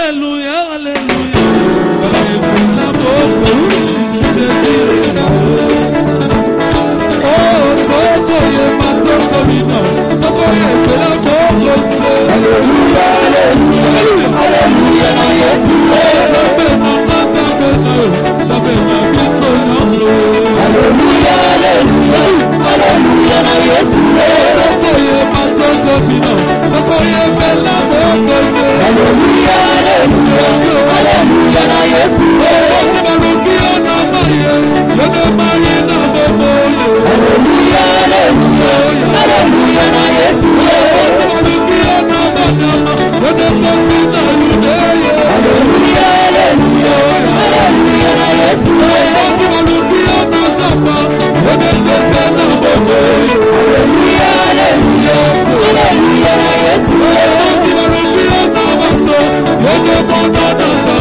Alléluia, Alléluia. La boca, oh, Soko Yema, Soko Vino, Soko Yema, la boca. Alléluia, Alléluia, Alléluia, na Yesu. Alléluia, Alléluia, Alléluia, na Yesu. Soko Yema, Soko Vino, Soko Yema, la boca. Alléluia, Alléluia, Alléluia, na Yesu. Alléluia, Alléluia, Alléluia, na Yesu. Alléluia, Alléluia, Alléluia, na Yesu. Alléluia, Alléluia, Alléluia, na Yesu. Alléluia,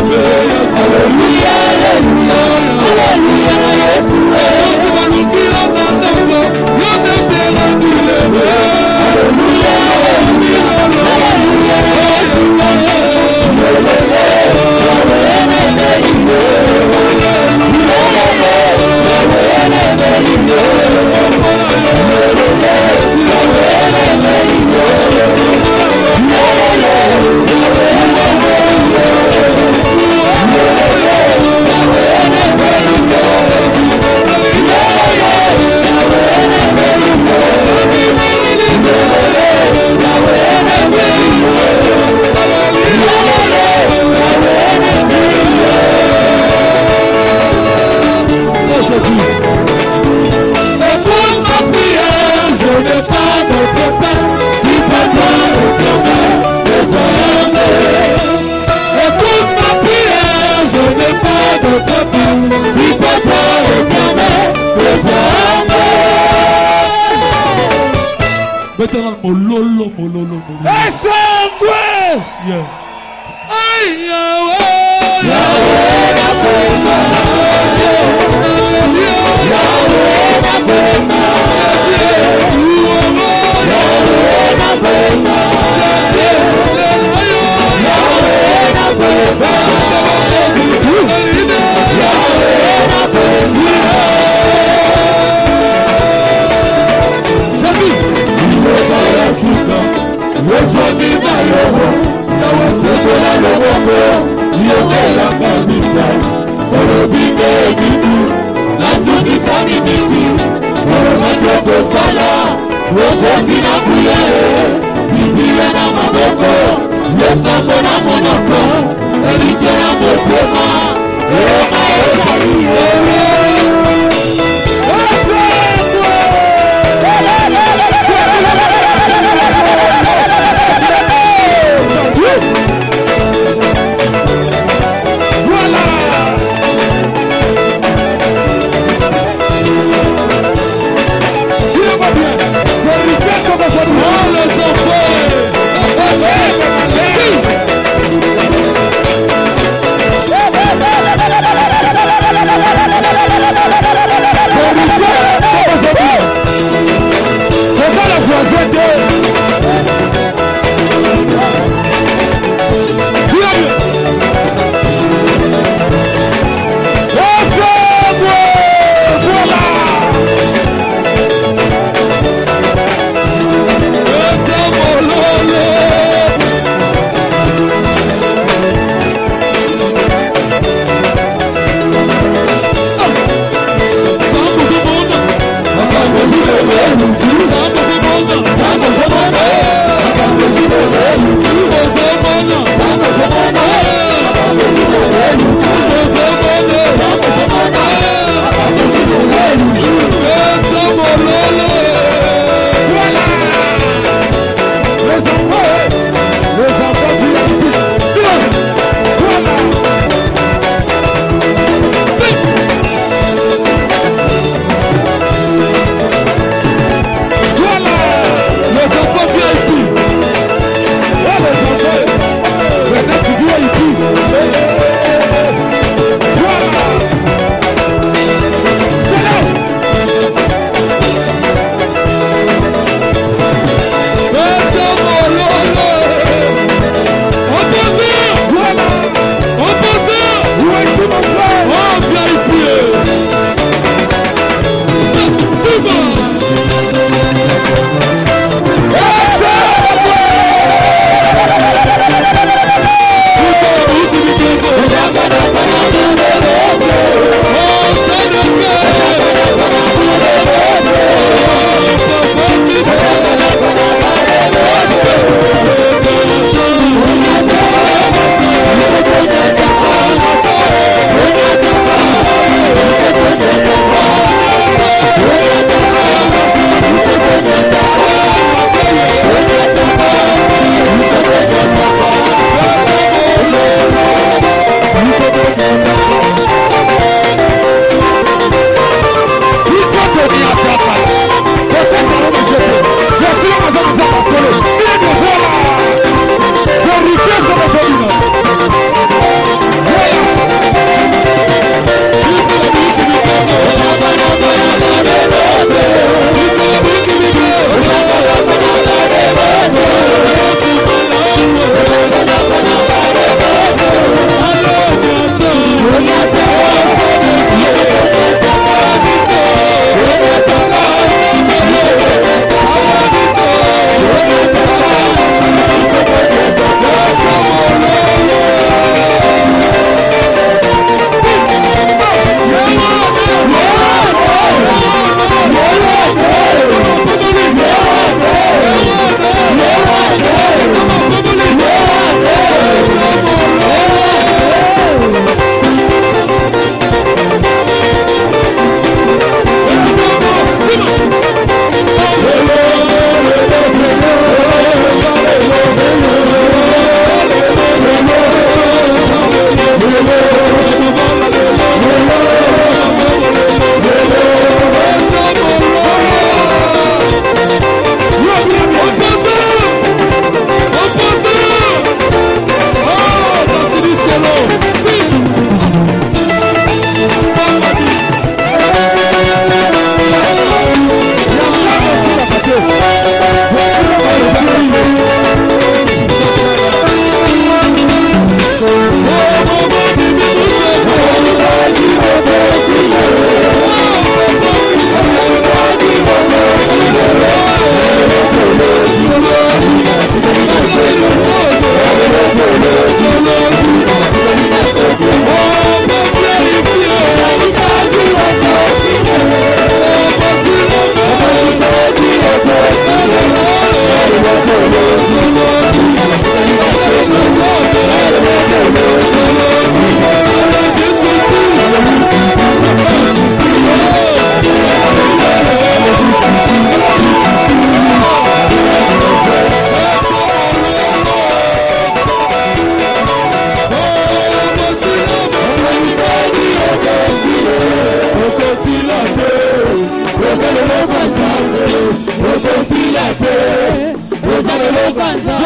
Alléluia, Alléluia, na Yesu. Mololo, mololo, mololo. Yeah. Ay, Yahweh, Yahweh,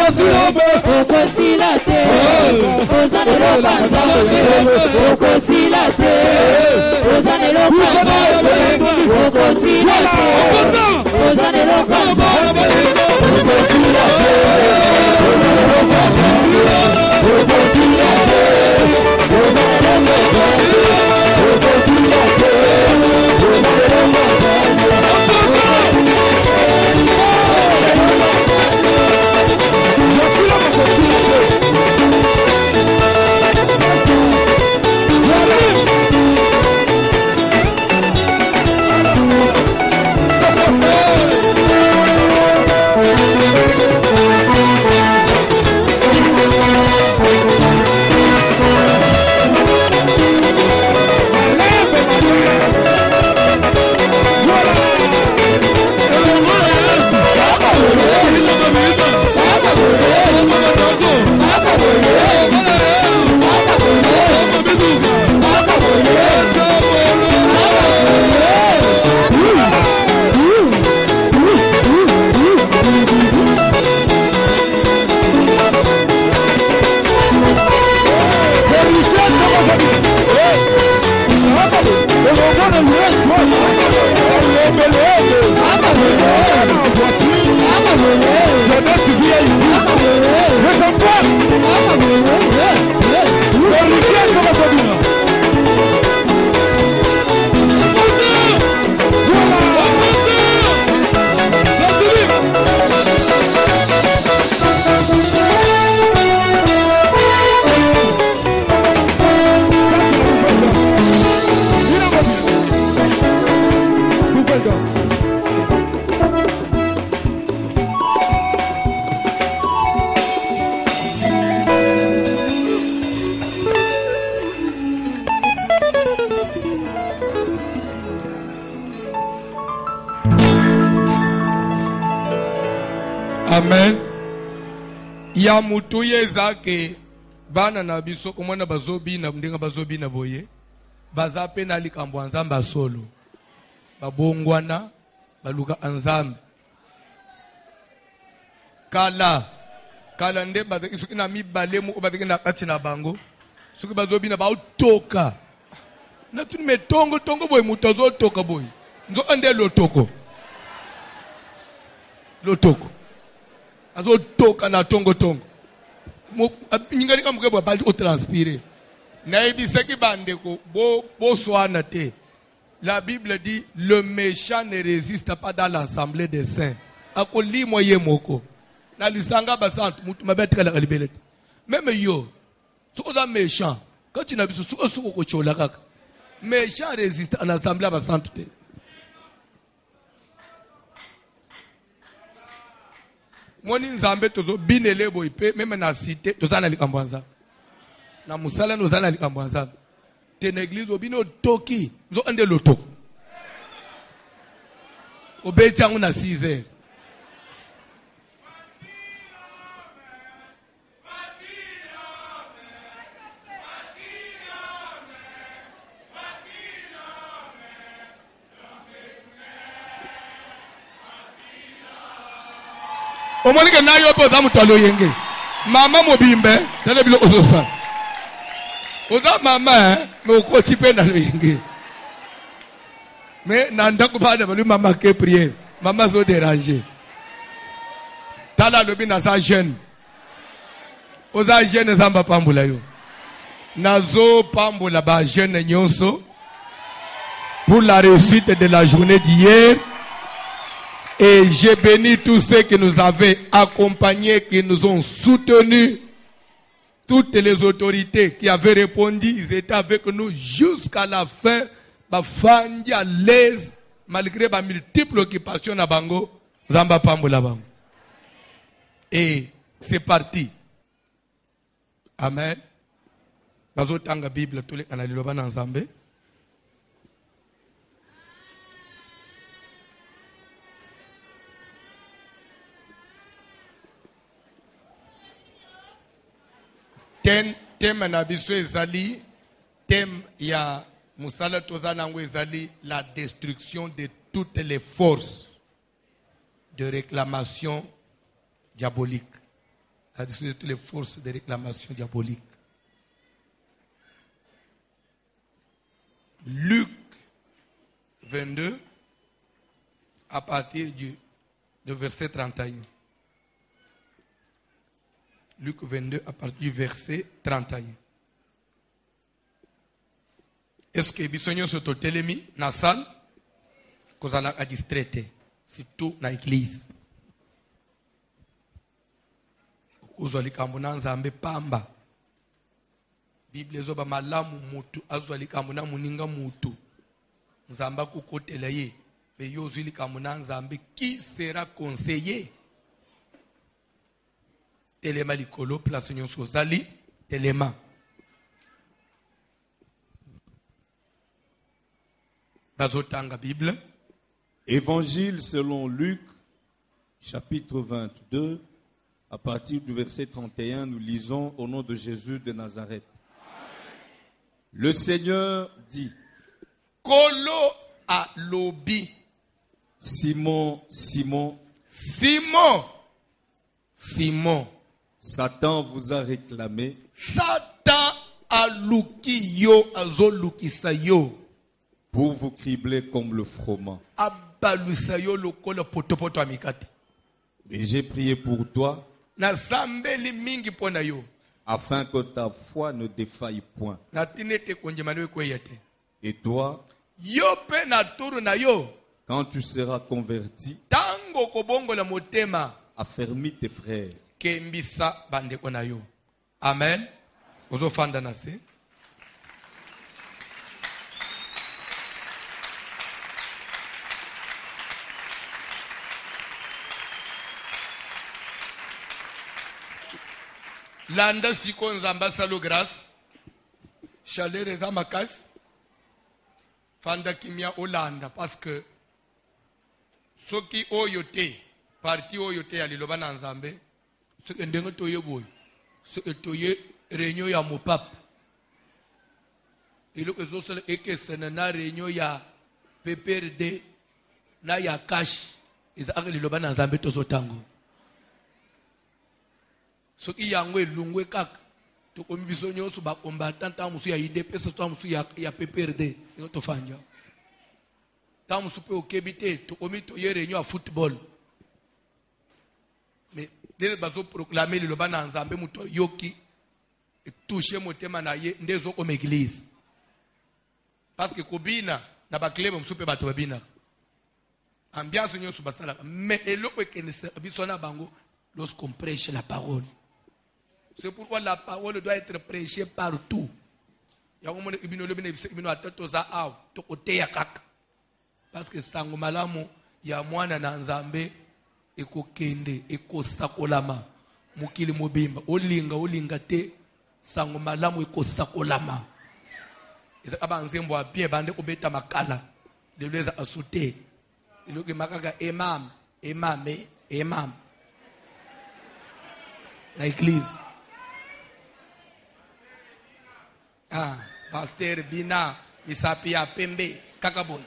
Okosilate, Ozanelo Banzambe, Okosilate, Ozanelo Banzambe, Okosilate, Ozanelo Banzambe, Okosilate, Ozanelo Banzambe, Okosilate, Ozanelo Banzambe, Okosilate, Ozanelo Banzambe. Amen. Ya mutu yezake bana na biso omwana bazobi na ndinga bazobi na boye bazape na likambo nzamba solo babongwana baluka anzambe kala nde bazaki soki na mibale mu bazaki na kati na bango soki bazobi na baotoka na tuni metongo tongo boye mutu azotoka boye nzo ande lotoko azo toka na tongo nyinga muke bwa bali o transpirer na ebisaki bandeko bo soana te. La Bible dit le méchant ne résiste pas dans l'assemblée des saints. Akoli moye moko na lisanga basantu mutu mabetka la libelete même yo so oza méchant quand tu n'as biso so ko chola kaka méchant résiste en assemblée basantu te. Moni nzambe tozo binele boy pe même na cité tozana likambwanza na musala nozana likambwanza te na église obino toki nzo ande loto obeti yangu na 6h omonike nayo po za mutalo yenge mama mobimbe tele bilo ozosa oza mama me ko tipe na yenge me nanda ko fada balu mama ke prière mama zo déranger tala lobi na sa jeune oza jeune zamba pambula yo nazo pambula ba jeune nyonso pour la réussite de la journée d'hier. Et j'ai béni tous ceux qui nous avaient accompagnés, qui nous ont soutenus. Toutes les autorités qui avaient répondu, ils étaient avec nous jusqu'à la fin. Bafandi à l'aise, malgré ma multiple occupation à Bango, Zamba Pambola Bango. Et c'est parti. Amen. Bazo tanga Bible, tous les canaux de ensemble. Thème na biso ezali thème ya musala tozanango ezali la destruction de toutes les forces de réclamation diabolique. à détruire toutes les forces de réclamation diabolique. Luc 22, à partir du verset 31. Luc 22, à partir du verset 31. Est-ce que bisogno soto telemi na salle kozala a distraite surtout na église kozwa likambo na nzambe pamba Bible ezoba malamu mutu azwa likambo na muninga mutu nzambe akokotela ye me yo ozwi likambo na nzambe qui sera conseiller telema likolo place nyonso ozali telema. Bazotanga Bible. Évangile selon Luc, chapitre 22, à partir du verset 31, nous lisons au nom de Jésus de Nazareth. Le Seigneur dit, Kolo a lobi. Simon, Simon, Simon, Simon, Satan vous a réclamé Satan a luki yo, azo lukisa yo. pour vous cribler comme le froment. Mais j'ai prié pour toi afin que ta foi ne défaille point. Et toi, quand tu seras converti, affermis tes frères. Amen. Landa siko nzamba salo grâce. Chaleur eza makasi. Fanda kimia olanda parce que soki oyote parti oyote ya liloba na nzambe soki ndenge toye boy soki toye réunion ya mopap iloko ezosala ekesena na réunion ya PPRD na ya cash eza aka liloba na nzambe tozotango soki yango elungwe kaka tokomi biso nyonso bakombatant ta musu ya IDPS ta musu ya PPRD ino tofanja ta musu pe okebi te tokomi toye réunion ya football mais dele bazo proclamer liloba na nzambe muto yoki toucher motema na ye ndezo comme église parce que kobina na ba club musu pe bato babina ambiance nyonso basala mais eloko ekenisa biso na bango lorsqu'on prêche la parole. C'est pourquoi la parole doit être prêchée partout. Parce que sango malamu ya mwana na nzambe eko kende eko sakolama mukili mobimba olinga te sango malamu eko sakolama eza abanzembo bien bande kobeta makala leleza asute iloki makaka imam na église. Pasteur Bina, Misapia Pembe, Kakaboy,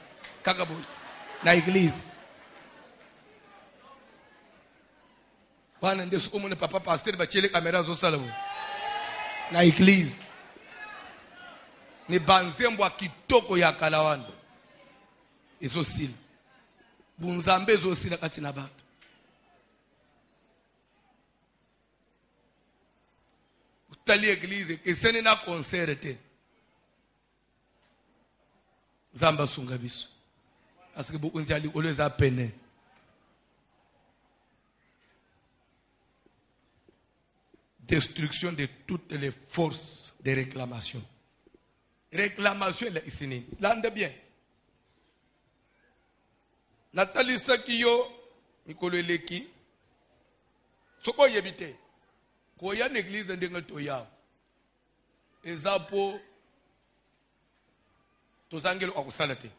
na église. Wana ndesu umune papa pasteur bachele kamera zo salabo. Na église. Ni banzembo kitoko ya kalawana. Ezo sila. Bunzambe ezo sila kati na bato. L'église que ce n'est pas concert zamba sunga biso parce que beaucoup nzali oleza peine destruction de toutes les forces de réclamation ici lande bien Nathalie Sakiyo mikolo eleki soko yebite koya l'église ndenge toya ezapo tozangelo akusala te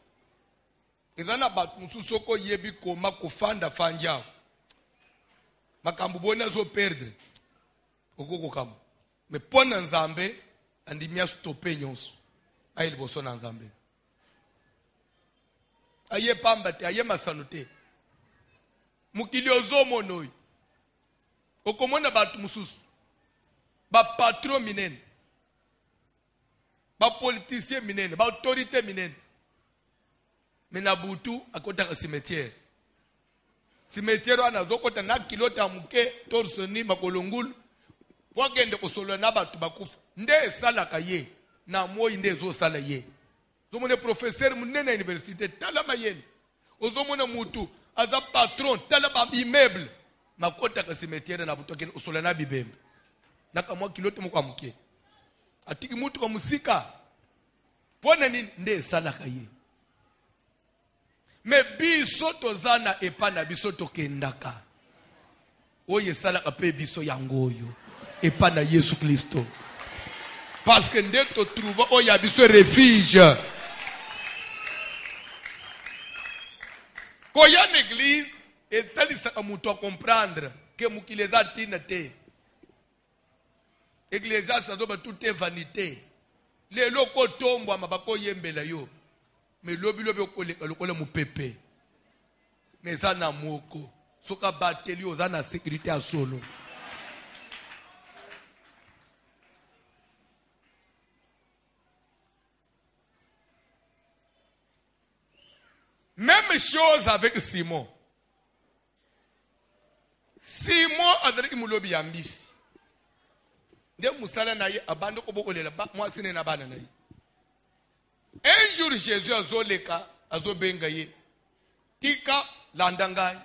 ezana bat mususu ko yebi koma kofanda fanja makambo bona zo perdre okoko kamo me pona nzambe andimia stopper nyonso ayeli boso na nzambe aye pamba te aye masano te mukili ozomono okomona batu mususu ba patron minene, ba politicien minene, ba autorité minene. Mais na butu akota ka cimetière. Cimetière wana zokota na kilota muke torsoni makolongulu. Wakende kosolo na batu bakufa. Nde sala kaye na moyi nde zo sala ye. Zomone professeur munene université tala mayele. Ozomone mutu aza patron tala ba immeuble. Makota ka cimetière na butu kende kosolo na bibembe. Naka mwa kilote mukwa muke. Atiki mutu kwa musika. Pona nini nde sala kaye. Mais biso tozana epana biso tokendaka. Oye sala kape biso yangoyo. Epana Yesu Kristo. Parce que dès que tu trouves oya biso refuge. Quand il y a une église, et tel ça à comprendre que mukileza tinete. Église ça doit tout est vanité. Les locaux tombent à mabako yembela yo. Mais lobi okole mu pepe. Mais ça na moko. Soka bateli oza na sécurité à solo. Même chose avec Simon. Simon avec mulobi yambisi. Nde musala na ye abando ko bokolela ba mwasi ne na bana na ye. Un jour Jésus azoleka azobenga ye. Tika landangai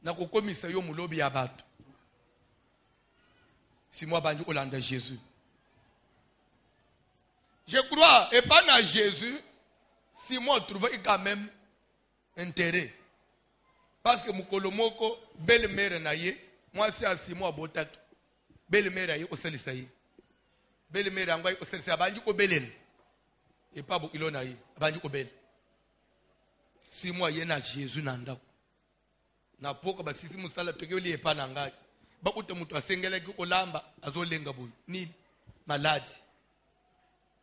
na kokomisa yo mulobi ya bato. Simon abandi kolanda Jésus. Je crois et pas na Jésus Simon trouvait quand même intérêt. Parce que Mukolomoko, belle mère na ye, moi c'est à Simon abotak. Belle mère aye oselisa ye. Belle mère angwa oselisa abanji ko belel. Et pas beaucoup na ye, abanji ko bel. Simon ye na Jésus na ndako. Na poko ba sisi musala tokeli epa na ngai. Ba kuta mutu asengela ki kolamba azolenga boy. Ni malade.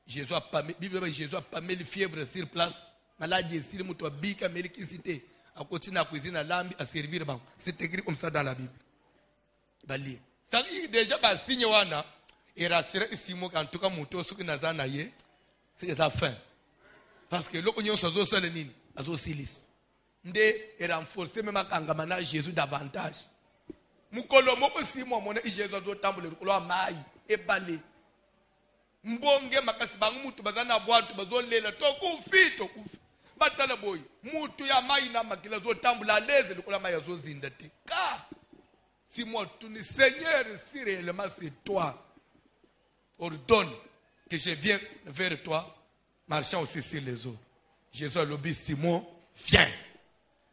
Jésus a pas Jésus a pas mis le fièvre sur place. Maladie si le mutu abika melikisité a continuer à cuisiner à lambi à servir ban. C'est écrit comme ça dans la Bible. Bali. Ça dit déjà ba signe wana et rassurer Simon en tout cas mutu soki nazana ye c'est sa fin. Parce que l'opinion sazo sala nini azo silis. Nde et renforcer même akangama Jésus davantage. Mukolo moko Simon mona Jésus azo tambole ko mai e balé. Mbonge makasi bangu mutu bazana bwatu bazolela to kufito batala boy mutu ya mai na makila zo tambula leze likola mai zo zinda te ka si moi tu ni Seigneur si réellement c'est toi ordonne que je vienne vers toi marchant aussi sur les eaux. Jésus a lobi Simon viens.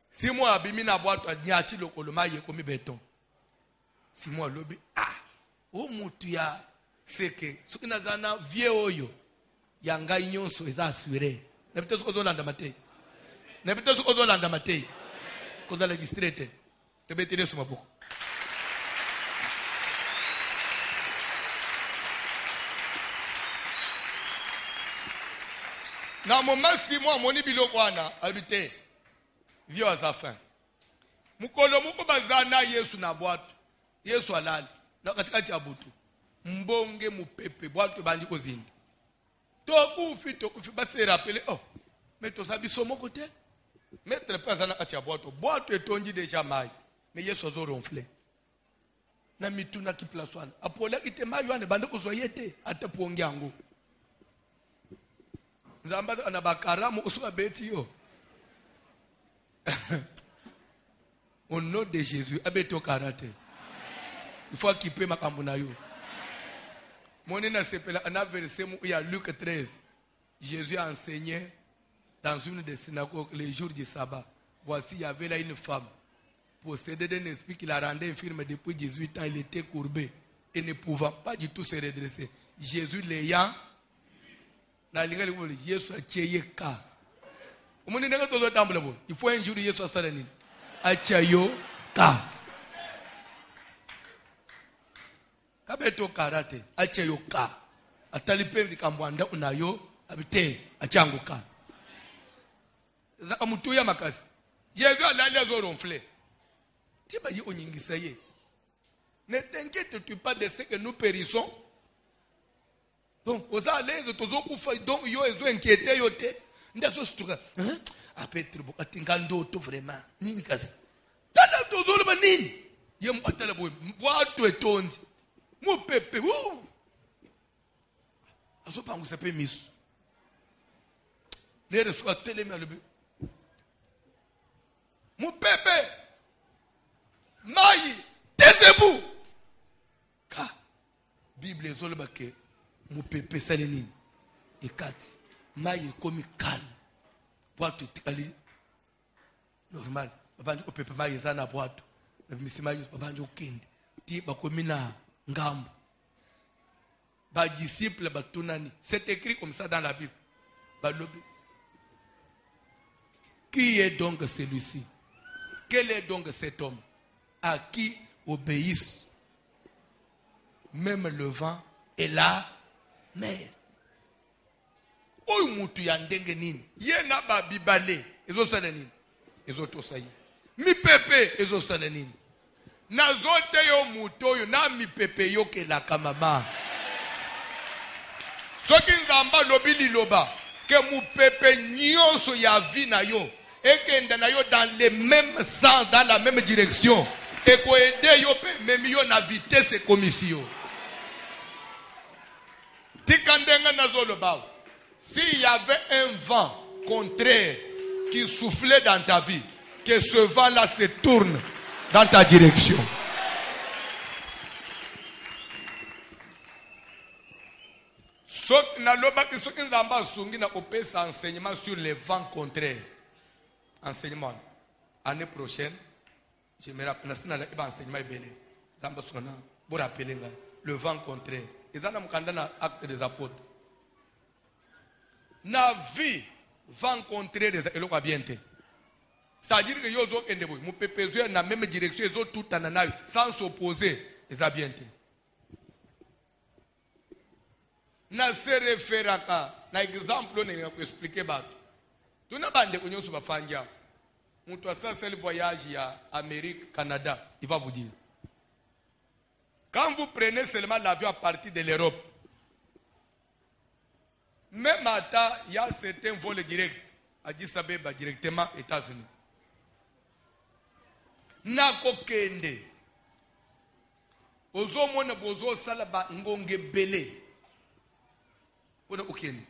Simon abimi na bwatu anyati lokolo mai komi beton. Simon lobi o mutu ya c'est que ce qui n'a pas vieux oyo yanga nyonso eza assuré. Ne peut-être que zolanda matei. Ne peut-être que zolanda matei. Ko za la distraite. Te betire sur maboko. Na moment Simon moni biloko wana habité. Vieux à sa fin. Mukolo muko bazana Yesu na bwatu. Yesu alali. Na katikati ya butu. Mbonge mupepe bwatu bandi kozindi tokufi basi rappeler mais to sabi somo côté mettre pas na kati ya bwatu etonji déjà mai mais Yesu azo ronfler na mituna ki place wana apola ite mai wana bandi kozoyete ataponge yango nzamba na bakaramu usuka beti yo au nom de Jésus abeto karate il faut équiper makambo na yo. Mon verset où il y a Luc 13. Jésus a enseigné dans une des synagogues les jours du sabbat. Voici, il y avait là une femme possédée d'un esprit qui la rendait infirme depuis 18 ans. Il était courbé et ne pouvant pas du tout se redresser. Jésus l'ayant, Jésus a tué ka. Il faut un jour Jésus a salani. A tué ka. Kabeto karate acha yoka atalipenzi kambwanda unayo abite achanguka za mutu ya makasi Jésus alali azo ronfler tiba yi onyingisa ye Ne t'inquiète-tu pas de ce que nous périssons. Donc, aux allez, donc, yo ezo inquiété yote. Ndaso stuka. A Petro bo atingando to vraiment. Nini kasi. Tala tozolo ba nini? Yem atala boy. Watu etondi. Mu pepe. Aso pangu sepe misu. Lere so atelemi alobi. Mu pepe. Mayi, taisez-vous. Car Bible ezolo ba ke mu pepe salenini. Ekati. Mayi komi calme. Boato tikali normal. Babanje ko pepe mayi zana boato. Misima yus babanje ukende. Ti bakomi na ngambo. Ba disciple batunani. C'est écrit comme ça dans la Bible. Balobi. Qui est donc celui-ci? Quel est donc cet homme à qui obéissent même le vent et la mer? Oyo mutu ya ndenge nini? Ye na ba bibale ezo sala nini? Ezo tosayi. Mi pepe ezo sala nini? Na zote yo mutu oyo na mi pepe yo ke la kamama. Soki nzamba lobi liloba ke mu pepe nyonso ya vie na yo ekende na yo dans le même sens, dans la même direction. Et ko aider yo pe même yo na vitesse commission. Tikandenga na zoloba. S'il y avait un vent contraire qui soufflait dans ta vie, que ce vent-là se tourne dans ta direction. Enseignement sur les vents contraires. Enseignement. Année prochaine, je me rappelle, enseignement le vent contraire. Ils ont un acte des apôtres. Na vie vent contraire des apôtres. C'est-à-dire que yo zo kende boy, mu pepezo na même direction, ils ont tout anana sans s'opposer, ils ont bien été. Na se referaka na exemple ne ko expliquer ba. Tuna bande ko nyoso bafanja. Mutu asasa le voyage ya Amérique, Canada, il va vous dire. Quand vous prenez seulement l'avion à partir de l'Europe, même à il y a certains vols directs à Addis Abeba directement aux États-Unis. Nako kende. Ozo mona bozo salaba ngonge bele. Ona okende.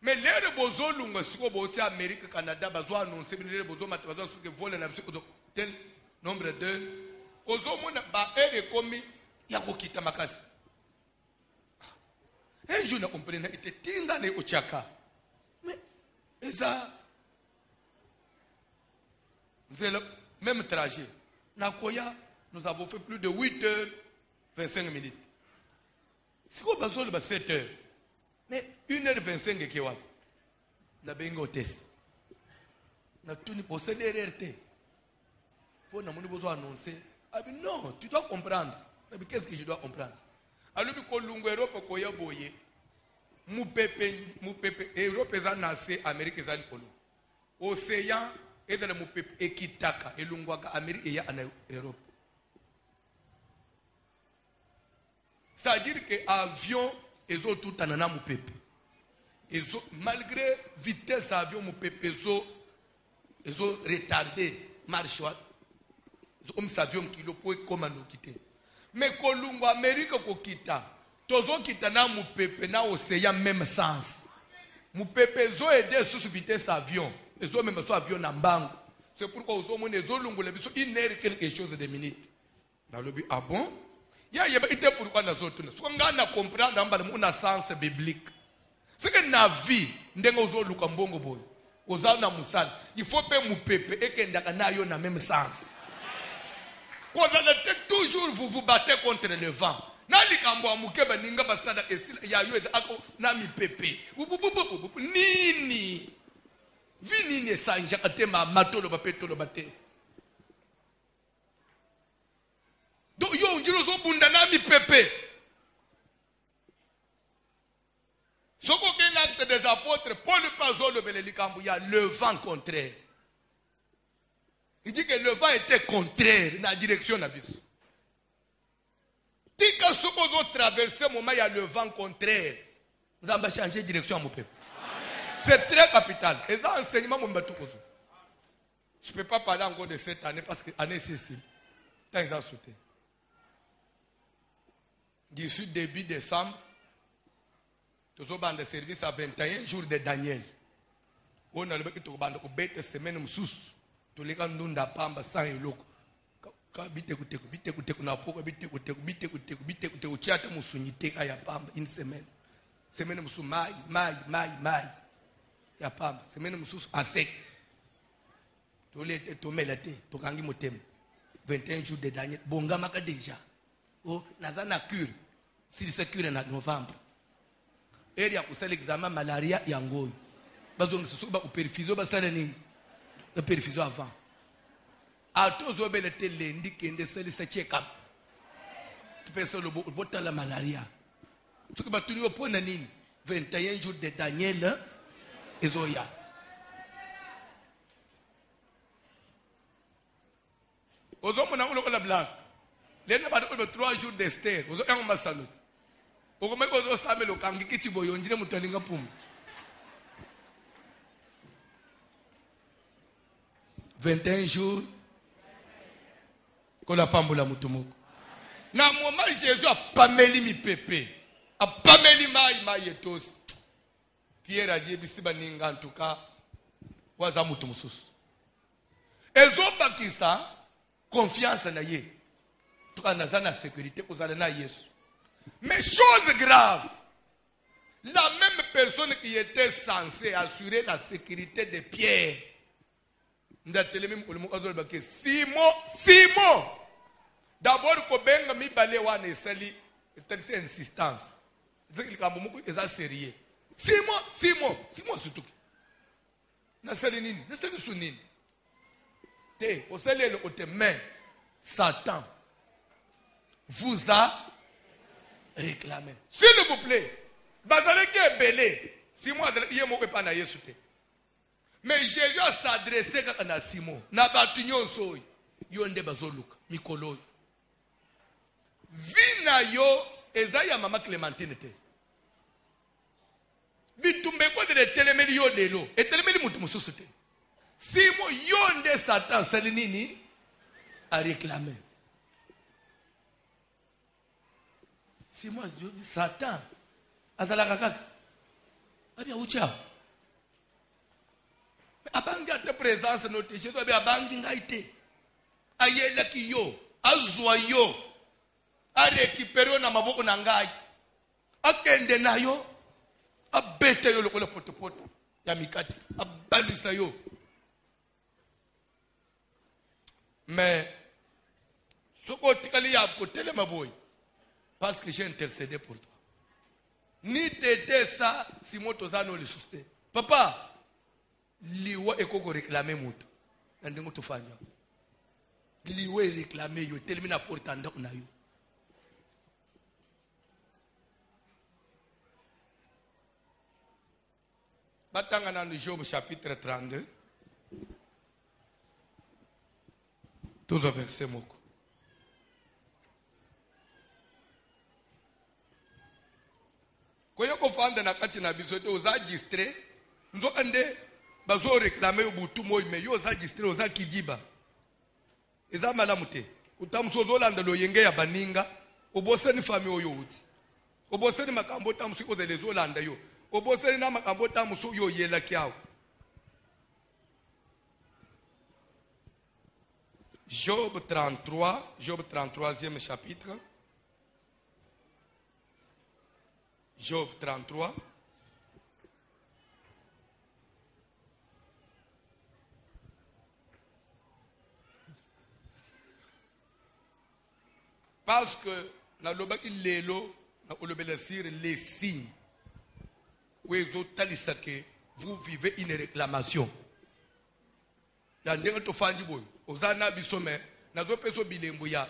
Mais les bozo lunga siko boti Amérique, Canada, bazo annoncer les bozo matabazo sur que vol na tel nombre de ozo mona ba ere komi ya kokita makasi. Un jour, on comprenait, il était tingane au Tchaka. Mais, et ça, c'est le même trajet. Nakoya, nous avons fait plus de 8h25. C'est quoi, besoin de 7h? Mais 1h25, qui est what? N'a pas eu test. N'a tout ni possédé RRT. Faut n'a besoin d'annoncer. Ah, mais non, tu dois comprendre. Mais qu'est-ce que je dois comprendre? Alors que l'Europe koya boye mu pepe Europe eza nase Amérique eza likolo océan ezala mu pepe ekitaka elungwaka Amérique ya na Europe. Ça veut dire que avion ezo tout anana mu pepe ezo malgré vitesse avion mu pepe ezo retardé marche ezo comme avion kilo po komano quitter. Mais kolungu Amérique kokita tozo kita na mupepe na océan même sens mupepe zo aider sous vitesse avion ezo même so avion na mbango. C'est pourquoi ozo mone ezo lungu le biso une heure quelque chose de minutes na lobi. Ah bon ya yeba ite pourquoi na zo tuna so ngana comprendre amba na sens biblique. C'est que na vie ndengo ozo luka mbongo boy oza na musala il faut pe mupepe ekendaka na yo na même sens. Quand vous êtes toujours vous battez contre le vent. Nali kambo amukeba ninga basada esila ya yo ako na mi pepe. Nini. Vini ne sanja katema matolo bapetolo bate. Do yo ngiro zo bunda na mi pepe. Soko ke l'acte des apôtres Paul Pazolo beleli kambo ya le vent contraire. Il dit que le vent était contraire dans la direction de l'Abysse. Tika soko zo traverser moment il y a le vent contraire. Vous allez changer de direction à mon peuple. C'est très capital. Et ça enseignement mon batukozo. Je ne peux pas parler encore de cette année parce que l'année c'est ici. Tant ils ont sauté. D'ici début décembre, tous les de service à 21 jours de Daniel. On a le bec de bête semaine sous. Tous les gens nous pamba sans eloko. Une semaine. Semaine moussou maï. Ya pamba. Semaine moussou à sec. Tous les tomelate, tokangi motem. 21 jours de Daniel. Bonga maka déjà. Oh, nazana cure. Si c'est cure en novembre. Et il y a pour ça l'examen malaria yangoy. Bazong se souba ou perfusion basala ni. Le perfusion avant. A tous les gens qui lundi qui se check-up. Tu peux se le botter la malaria. Ce que tu as pour 21 jours de Daniel et Zoya. Aux hommes, on a eu la blague. Les gens ont 3 jours d'Esther. Aux hommes, on a salut. Aux hommes, on a salué le kangi qui tu boyons, on dirait que tu 21 jours. Qu'on a pas mboula mutumoko. Na moment Jésus a pameli mi pepe. A pameli mai etos. Pierre a dit bisiba ninga en tout cas. Waza mutumusus. Ezo bakisa confiance na ye. En tout cas nazana sécurité kozala na Yesu. Mais chose grave. La même personne qui était censée assurer la sécurité de Pierre. Simon. D'abord, Kobenga mi balé wane sali, c'est insistance. C'est que le kamboumou est sérieux. Simon surtout. Na sali nini, na sali sunini. Te, au sali le côté main, Satan vous a réclamé. S'il vous plaît, bazaleke belé. Simon a dit yemo pas na Yesu te. Mais Jésus a s'adressé à Simon. Na batunyo soy. Yonde bazoluka mikolo. Vina yo ezaya mama Clémentine te. Bitumbe ko de telemeli yo lelo. Et telemeli mutu mususu te. Simon yonde Satan salinini a réclamé. Simon Satan azalaka kaka. Abia ucha. Abangi ate présence notre Jésus abangi ngaite. Ayela ki yo, azwa yo. A récupérer na maboko na ngai. Akende na yo. Abete yo lokola potopoto ya mikate. Abalisa yo. Mais soko tikali ya potele maboy. Parce que j'ai intercédé pour toi. Ni t'aider ça si moto zano le souster. Papa, liwa ekoko réclamer moto. Ndingo tofanya. Liwa réclamer yo termina porte ndako na yo. Batanga dans Job chapitre 32. Tous au verset moko. Koyo ko fanda na kati na biso te oza registré. Nzokande bazo réclamer obutu moy me yo oza registré oza kidiba. Eza malamu te. Utamuso zolanda loyenge ya baninga oboseni famille oyo uti. Oboseni makambo tamusi ko zele zolanda yo. Oboseni na makambo tamuso yo yela kyao. Job 33e chapitre. Job 33. Parce que na lobaki lelo na olobela sur les signes où que vous vivez une réclamation. Ya ndenge to fandi boy ozana bisome nazo peso bilembo ya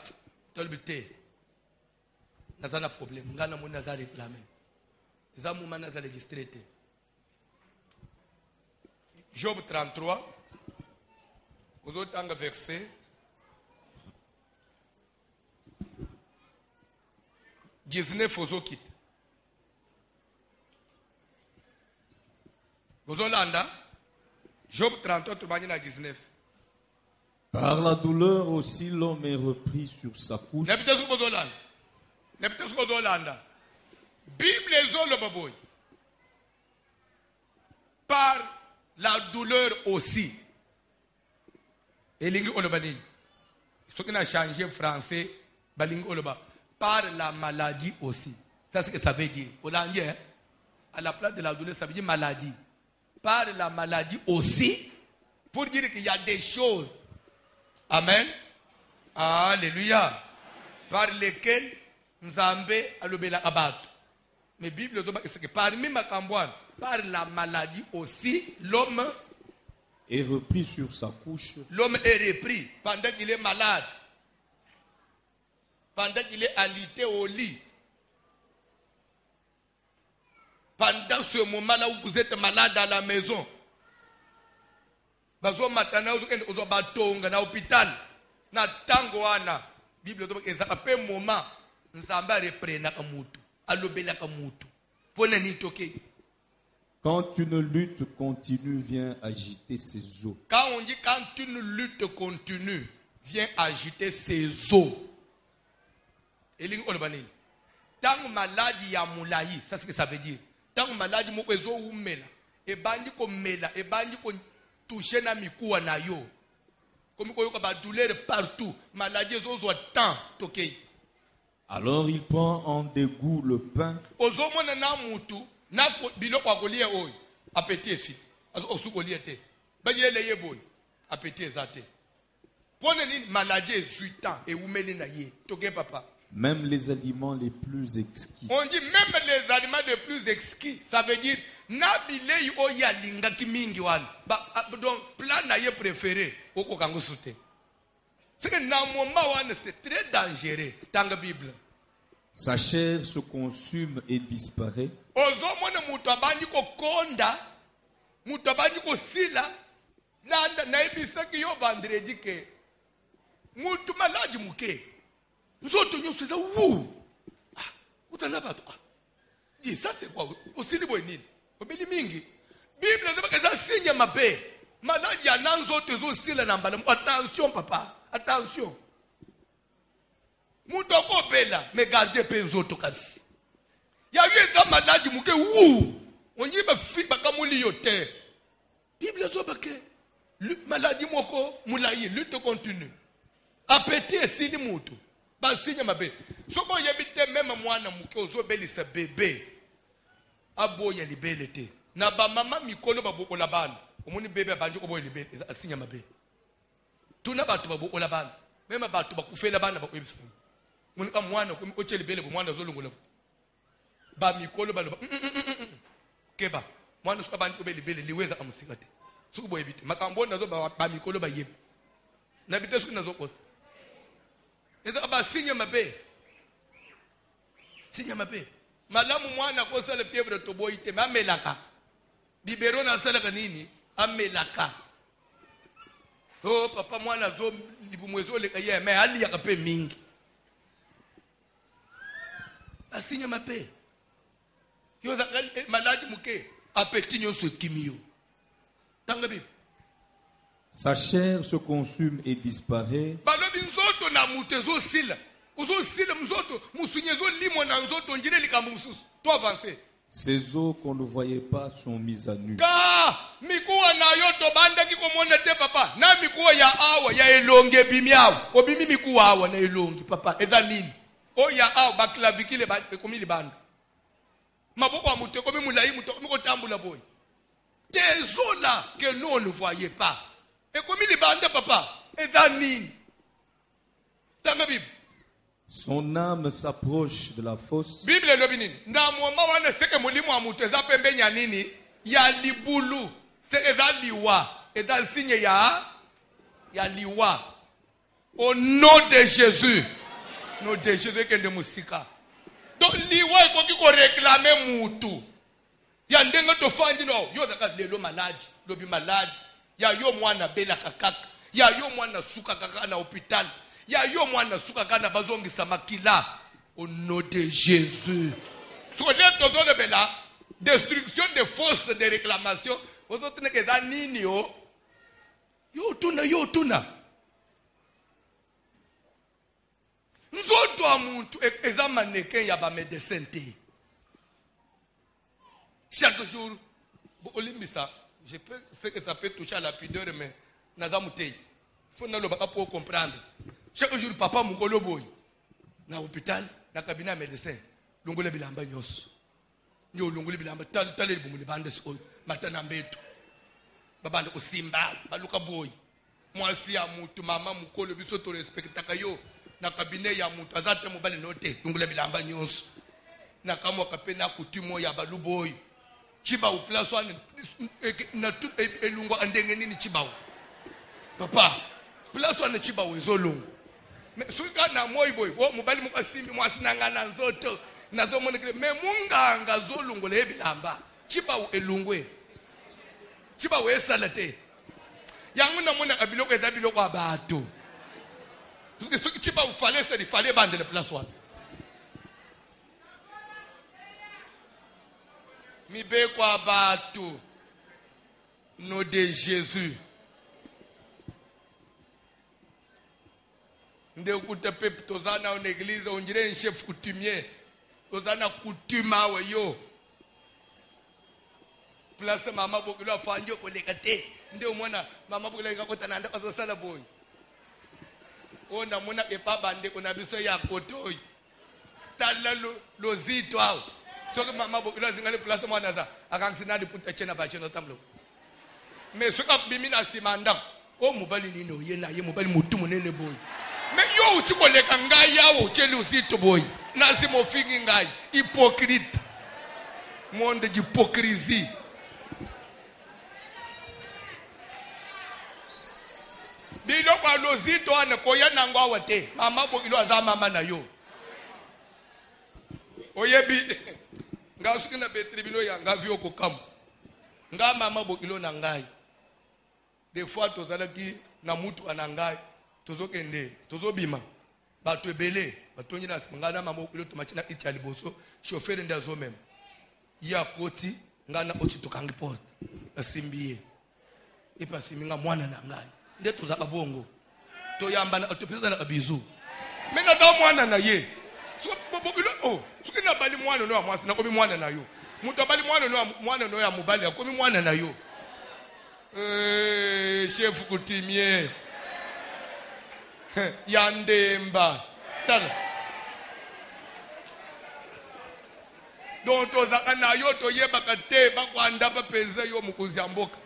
tolbite nazana problème ngana mo naza réclamer za mo naza registré te. Job 33 ozotanga verset 19 ozokita. Ozolanda. Job 33 na 19. Par la douleur aussi l'homme est repris sur sa couche. Bible ezoloba boy. Par la douleur aussi. Elingi oloba nini? Ce qui a changé français, balingi oloba. Par la maladie aussi. C'est ce que ça veut dire. Hollandais, hein? À la place de la douleur, ça veut dire maladie. Par la maladie aussi. Pour dire qu'il y a des choses. Amen. Alléluia. Par lesquelles Nzambe alobela abatu. Mais Bible dit que parmi Makambouane, par la maladie aussi, l'homme est repris sur sa couche. L'homme est repris pendant qu'il est malade. Pendant qu'il est alité au lit. Pendant ce moment-là où vous êtes malade à la maison. Bazo matana ozo batonga na hôpital. Na tango wana. Bible dit que ça fait un moment. Nzamba reprena kamutu. Alobela kamutu. Pone ni toke. Quand une lutte continue vient agiter ses os. Quand on dit quand une lutte continue vient agiter ses os. Elingi olobani. Tant maladie ya moulayi, ça c'est ce que ça veut dire. Tant maladie mo ezo umela, e bandi ko mela, e bandi ko toucher na mikuwa na yo. Comme ko yoka ba douleur partout, maladie ezo zo tant tokei. Alors il prend en dégoût le pain. Ozo mona na mutu na biloko akolie oyo appétit si. Osu kolie te. Ba yele ye boy. Appétit ezate. Pone ni maladie 18 ans et umeli na ye. Toke papa. Même les aliments les plus exquis. On dit même les aliments les plus exquis. Ça veut dire, nabilei oya linga kimingi wan. Donc, plan na ye préféré. Oko kango soute. C'est que dans moment wan, c'est très dangereux. Dans la Bible. Sa chair se consume et disparaît. Ozo mwana mutu abanji ko konda. Mutu abanji ko sila. Na ebisaki yo vendredi ke. Mutu malaji muke. Nous autres, nous faisons wouh! Où t'en as pas? Dis, ça c'est quoi? Aussi, les boinines. Au béni mingi. Bible, c'est un signe ma paix. Maintenant, il y a un autre aussi là. Attention, papa. Attention. Moutoko bella, mais gardez pas les autres kasi. Il y a eu un maladie mouké wouh! On dit, ma fille, ma kamouli yote. Bible, c'est maladie moko, moulaye, lutte continue. Appétit, c'est les moutou. Basinya mabe. Soko yebite même mwana muke ozobelisa bébé. Aboya libelete. Na ba mama mikolo babokola bana. Omoni bébé banjo koboya libele asinya mabe. Tuna batu babokola bana. Même batu bakufela bana bakwebisa. Muni ka mwana ko oche libele bo mwana zolongola. Ba mikolo balo. Keba. Mwana suka banjo kobe libele liweza amusikate. Suku boyebite. Makambo nazo ba mikolo ba yebe. Na bite suku nazo kosa. Et ça va signer ma paix. Signe ma paix. Malamu mwana ko sala fièvre to boyite mamelaka. Bibero na sala kanini? Amelaka. Oh papa mwana zo libumwezo le kaye mais ali ya kape mingi. Asigne ma paix. Yo za maladi muke appétit nyoso kimio. Tanga Bible. Sa chair se consume et disparaît. Balobi nzoto na mutezo sila. Uzo sila mzoto musunyezo limo na nzoto njire likambo mususu. To avancer. Ces os qu'on ne voyait pas sont mis à nu. Ka mikuwa na yoto banda kiko mona te papa. Na mikuwa ya awa ya elonge bimiawa. Obimi mikuwa awa na elonge papa. Eza nini? O ya awa baklavikile ba komili banda. Maboko amute komi mulayi muto ko tambula boy. Des os là que nous on ne voyait pas. Et comme il est bandé, papa, et Danine. Dans la Bible. Son âme s'approche de la fosse. Bible est le binin. Dans mon moment, on sait que mon limo a monté, ça peut bien nini. Il y a liboulou. C'est liwa. Et dans le signe, il y a liwa. Au nom de Jésus. Nom de Jésus qui est de Moussika. Donc, liwa, il faut réclamer moutou. Il y a un dingue de fandi, non. Il y a le malade, le malade. Ya yo mwana bela kakaka. Ya yo mwana suka kaka na hospital. Ya yo mwana suka kaka na bazongisa makila. Au nom de Jésus. Ce qu'on dit, la destruction des forces de réclamation. Vous autres, vous avez nini yo. Yo tuna. Nous autres, examiner qu'il y a des médecins. Chaque jour, je sais que ça peut toucher à la pudeur, mais il faut pour comprendre. Chaque jour, papa mukolo boy. Na hôpital, na cabinet médecin. Longole bilamba nyos. Nyo longole bilamba tale bumuli bande so matana mbetu. Babande ko simba, baluka boy. Mwasi ya mutu mama mukolo biso to respectaka yo. Na cabinet ya mutu azate mobali note. Longole bilamba nyos. Na kama kapena kutimo ya balu boy. Chiba u place one na tout elungo andenge nini chiba. Papa, place one chiba wezolungu. Suka na moi boy, wo mobali mukasimi mwasinangana nzoto. Nazo monekele me munganga zolungole ebilamba. Chiba u elungwe. Chiba we salate. Yangu na mona kabiloko ezabiloko abato. Suki chiba u fale se di fale bande le place one. Mi be kwa abato. Nom de Jésus. Nde ukuta pepe tozana en église on dirait un chef coutumier tozana coutume awe yo place mama bokilo afanjo kolekate nde umona mama bokilo ngakota nanda bazosala boy ona mona epa bande kuna biso ya kotoy tala lo zito awo soke mama bokilo zingale place mwana za akangsina diputa chena ba chena tamlo mais soka bimina simanda o mobali nino yena ye mobali mutu munene boy. Mais yo tu connais quand gars ou tu le sais tout boy. Nazimo fingi ngai hypocrite. Monde d'hypocrisie. Bilo kwa lozito ane koya nangwa wate. Mama bokilo aza mama na yo. Oyebi nga sukina betribino ya nga vio ko kam. Nga mama bokilo na ngai. Des fois tozala ki na mutu anangai. Tozokende tozobima bato ebele batonyi na ngana mama okilo tomachina iti liboso chauffeur ndazo même ya koti ngana ochitukangi porte asimbiye ipasiminga mwana na ngai nde tozaka bongo toyamba na topesa na bizu mena da mwana na ye so bokilo oh sukina bali mwana no amwasi na komi mwana na yo muto bali mwana no ya mobali akomi mwana na yo chef coutumier Yandemba tala donc tozaka na yo toyebaka te bakwanda bapenza yo mukuzi mboka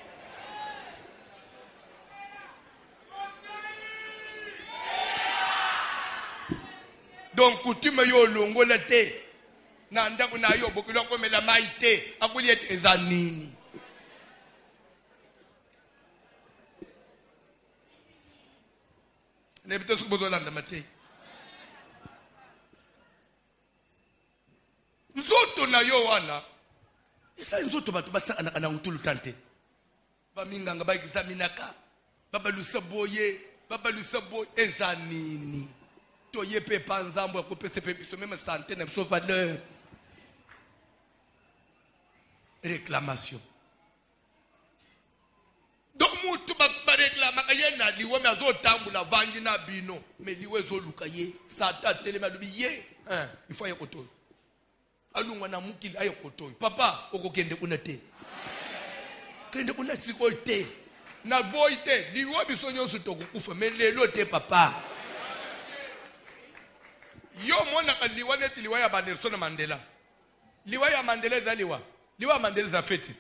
donc coutume yo longola te na ndako na yo bokilo komela mai te akuli ete ezanini. Nebito subozolanda mate. Nzoto na yo wana. Isa nzoto batu basaka na ngutulu tante. Ba minganga ba examinaka. Babalusa boye ezanini. Toye pe panzambo ya kopese pe biso même santé na biso valeur. Réclamation. Donc mutu ba réclama kayena liwe mazo tambula vangi na bino mais liwe zo luka ye sata telema lubi ye il faut yekoto alungwa na mukili ayekoto papa okokende kuna te kende kuna siko te na boy te liwe biso nyonso tokukufa mais lelo te papa yo mona ka liwa net liwa ya Nelson Mandela liwa ya Mandela zaliwa liwa Mandela za fetit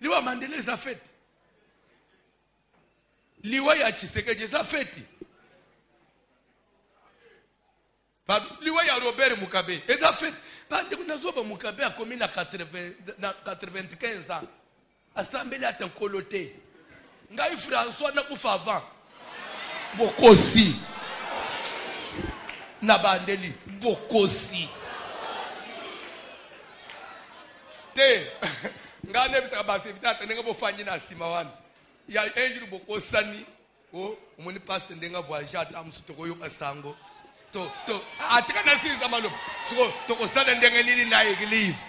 liwa Mandela za fet liwa ya Tshisekedi za feti liwa ya Robert Mugabe za fet pande kuna zoba Mugabe akomi na 95 ans assemblée atankolote ngai François na kufa avant bokosi na bandeli bokosi te ngane bisa basi vitata ndenga bofanyi na simawana ya enjiru bokosani o umuni pastor ndenga voyage ata msuto koyo kasango atikana siza malopo siko tokosala ndenge nini na eglise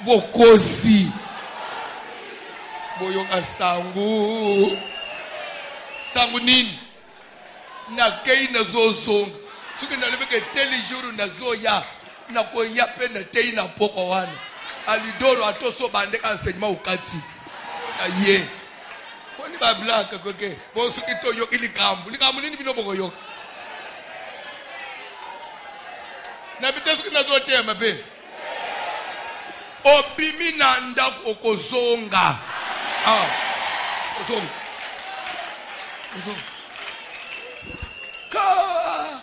bokosi boyoka sangu nini na kei na zozonga suki na lebeke teli jour na zoya na koya pe na tei na poko wana alidoro atoso bande enseignement ukati aye koni ba black koke bo suki to yo likambu nini bino boko yo na bitesuki na zotema be obimi na ndaku okozonga ozonga ka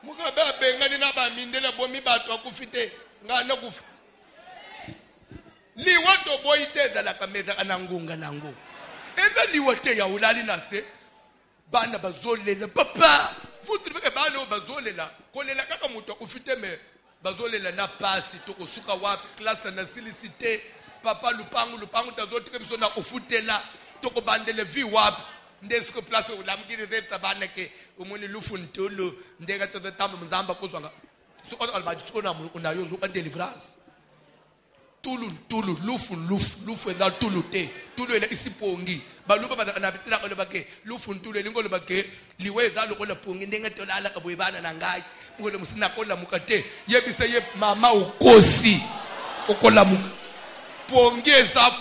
mukabe abengani na bamindela bomi bato akufite ngana kufa liwa to boyite dala kameza kanangunga nango eza liwa te ya ulali nase bana bazolela papa futhi beke bana bazolela kolela kaka mutu akufite me bazolela na pasi tokosuka wapi classe na silicite papa lupangu tazoti ke bisona ufutela toko bandele vi wapi ndesiko place ulamkiri zeta bana ke umuni lufu ntulu ndeka toto tambo mzamba kozwanga sokona albaji sokona unayo zuka deliverance tulu lufu eza tulu te tulu ele isipongi baluba bazakana bitira ko lebake lufu ntulu elingo lebake liweza lokola pongi ndenga tolala ka boyibana na ngai ngole musina kola mukate yebise ye mama ukosi okola muka pongeza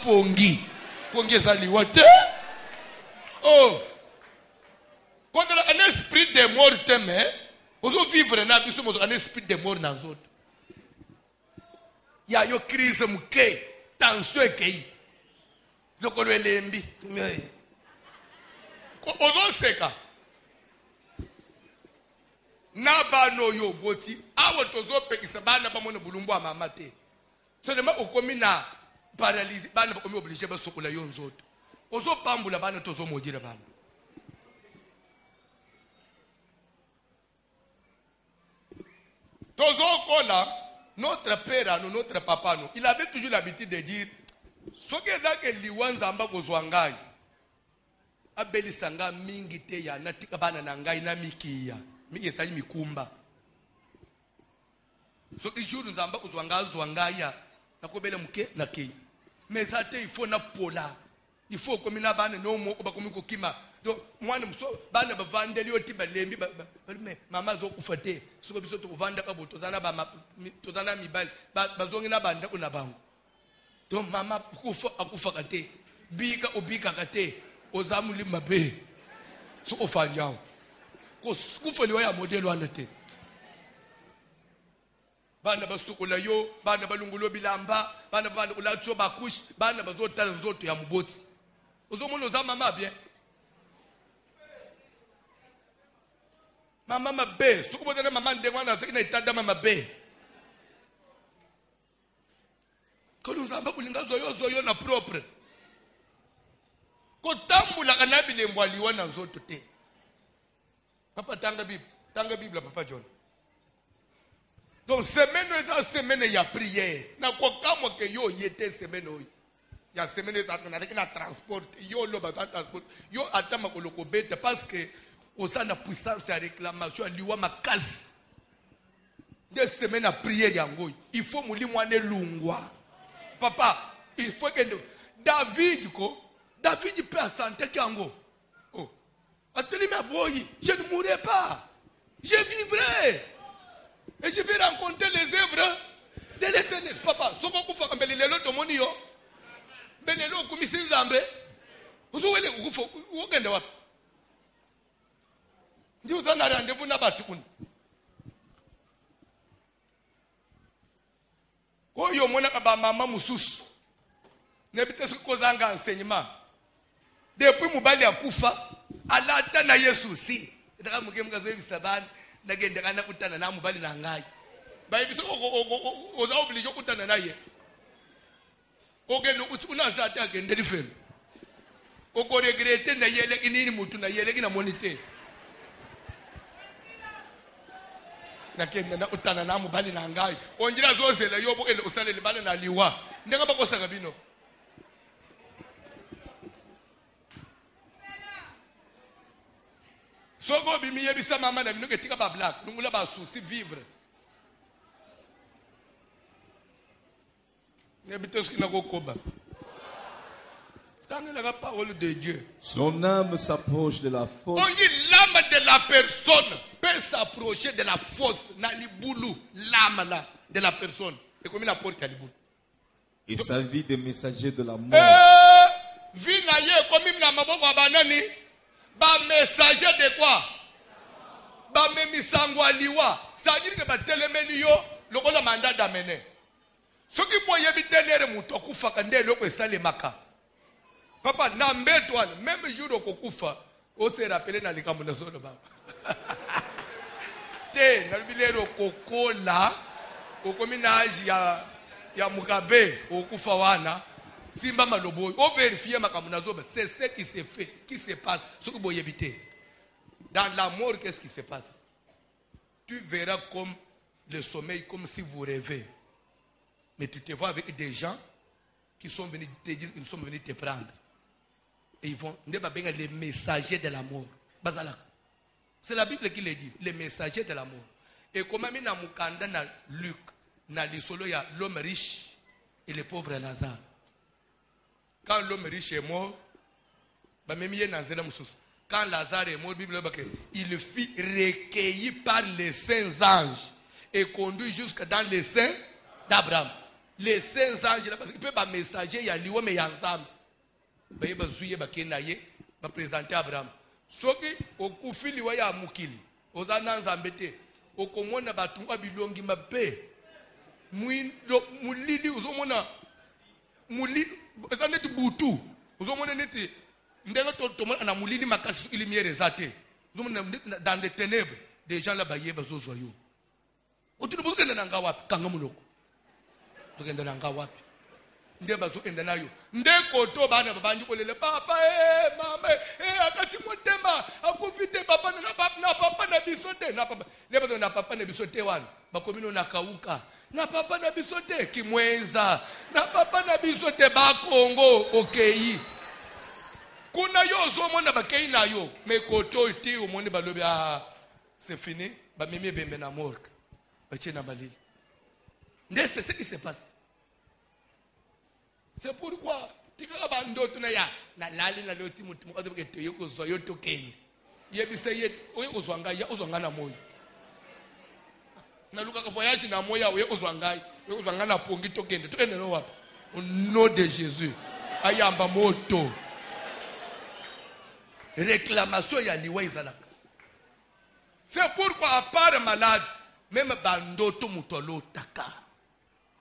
pongeza liwate quand on a un esprit de mort teme ozo vivre na biso mo un esprit de mort na zoto ya yo crise muke tension ekei lokolo elembi ko ozo seka na bano yo boti awo tozo pekisa bana bamone bulumbu a mama te seulement okomi na paralysie bana bakomi obligé basokola yo nzoto ozo pambula bana tozo mojira bana tozo kola notre père nous notre papa nous il avait toujours l'habitude de dire soki dake liwanza amba kozwa ngai abelisanga mingi te ya natika bana na ngai na mikiya mingi etali mikumba soki jour nzamba kozwa ngai azwa ngai ya nakobela muke na kei mais ça te il faut na pola il faut comme na bana no mo ba komi kokima donc mwana mso bana bavandeli oti balembi mais mama zo kufate soko biso to kuvanda ka boto zana ba tozana mibali bazongi na banda kuna bango donc mama kufa akufa kate bika obika kate ozamuli mabe so ofanjao ko kufoliwa ya model wana te bana basukola yo bana balungulo bilamba bana ulacho bakush bana bazotala nzoto ya muboti ozomono za mama bien mama mabe sukubotana mama ndengwana zakina itada mama be kono zamba kulinga zoyo na propre ko tambula kana bilembo aliwa na nzoto te papa tanga bible papa John. Donc semaine est la semaine il y a prière na ko kamwa ke yo yete semaine oyo ya semaine est avec na transport yo lo ba transport yo atama ko loko bete parce que osa na puissance ya réclamation liwa makasi de semaine à prière yango il faut mulimo ane lungwa papa il faut que David peut à santé kango oh ateli ma boy je ne mourrai pas je vivrai et je vais rencontrer les œuvres de l'Éternel papa soko kufa kambele lelo tomoni yo benelo kumisi nzambe uzuwele ukufa ukende wapi ndio sana rendez-vous na batu kuna oyo mona ka ba mama mususu nebite sikozanga enseignement depuis mubali akufa alata na Yesu si ndaka mukemka zo ebisabana nagende kana kutana na mubali na ngai bayibiso oza oblige kutana naye ogendo uthi unazata agende lifelo oko regrete na yele kinini mutu na yele kina monitor nakenda na utana na mubali na ngai onjira zozela yobo ende usalele bana na liwa ndenga bakosa bino Sogo bimiye bisa mama na binoke tika ba black. Nungula ba souci vivre. N'habite ce qui n'a qu'au combat. Dans la parole de Dieu. Son âme s'approche de la fosse. On dit l'âme de la personne peut s'approcher de la fosse. Na liboulou, l'âme là de la personne. Et comme il apporte à liboulou. Et sa vie de messager de la mort. Vie na ye comme il n'a maboko abanani. Ba messager de quoi? Ba memisangwa liwa. Ça veut dire que ba telemeni yo lokola mandat d'amener. Ce qui peut y éviter muto kufa kande loko esale maka. Papa na mbetwana même jour okokufa o se rappeler na likambo na solo baba. Te na bilero kokola okominaji ya mukabe okufa wana simba malobo o vérifier makambo na zoba c'est ce qui se fait qui se passe ce que boye éviter. Dans la mort qu'est-ce qui se passe? Tu verras comme le sommeil comme si vous rêvez. Mais tu te vois avec des gens qui sont venus te dire, ils sont venus te prendre. Et ils vont, les messagers de la mort. C'est la Bible qui le dit, les messagers de la mort. Et comme il y a dans Luc, dans l'isolo, il y a l'homme riche et le pauvre Lazare. Quand l'homme riche est mort, quand Lazare est mort, il fut recueilli par les saints anges et conduit jusque dans les saints d'Abraham. Les saints anges, parce qu'il peut pas messager, il y a l'eau, mais il y a ensemble. Il y a présenter Abraham. Ce qui au koufi liwa ya mukili, aux anans embêtés, au komona batunga bilongi mabe, mulili, aux omona, mulili, net boutou, aux omona neti, ndega tomona na mulili makasi ilimier rezate, dans les ténèbres, des gens là-bas yé bazo zoyo. Au tout le monde est en wapi, kangamuloko. Zogenda nanga wapi nde bazo enda nayo nde koto bana babanji kolele papa mama akati motema akufite papa na papa na bisote na papa le bazo na papa na bisote wana bakomino na kauka na papa na bisote kimwenza na papa na bisote ba Kongo okei kuna yo zo mona bakei na yo me koto ti o moni balobi c'est fini ba mimi bembe na mort ba chena balili. C'est ce qui se passe. C'est pourquoi tu as abandonné na lali na loti mutu mukado keto yoko zoyo tokeni. Yebise yet oyeko zwanga ya ozwanga na moyo. Na luka ka voyage na moya oyeko zwanga oyeko zwanga na pongi tokende. Tokende no wapi? Au nom de Jésus. Ayamba moto. Réclamation ya liwa izalaka. C'est pourquoi à part malade même bandoto mutolo taka.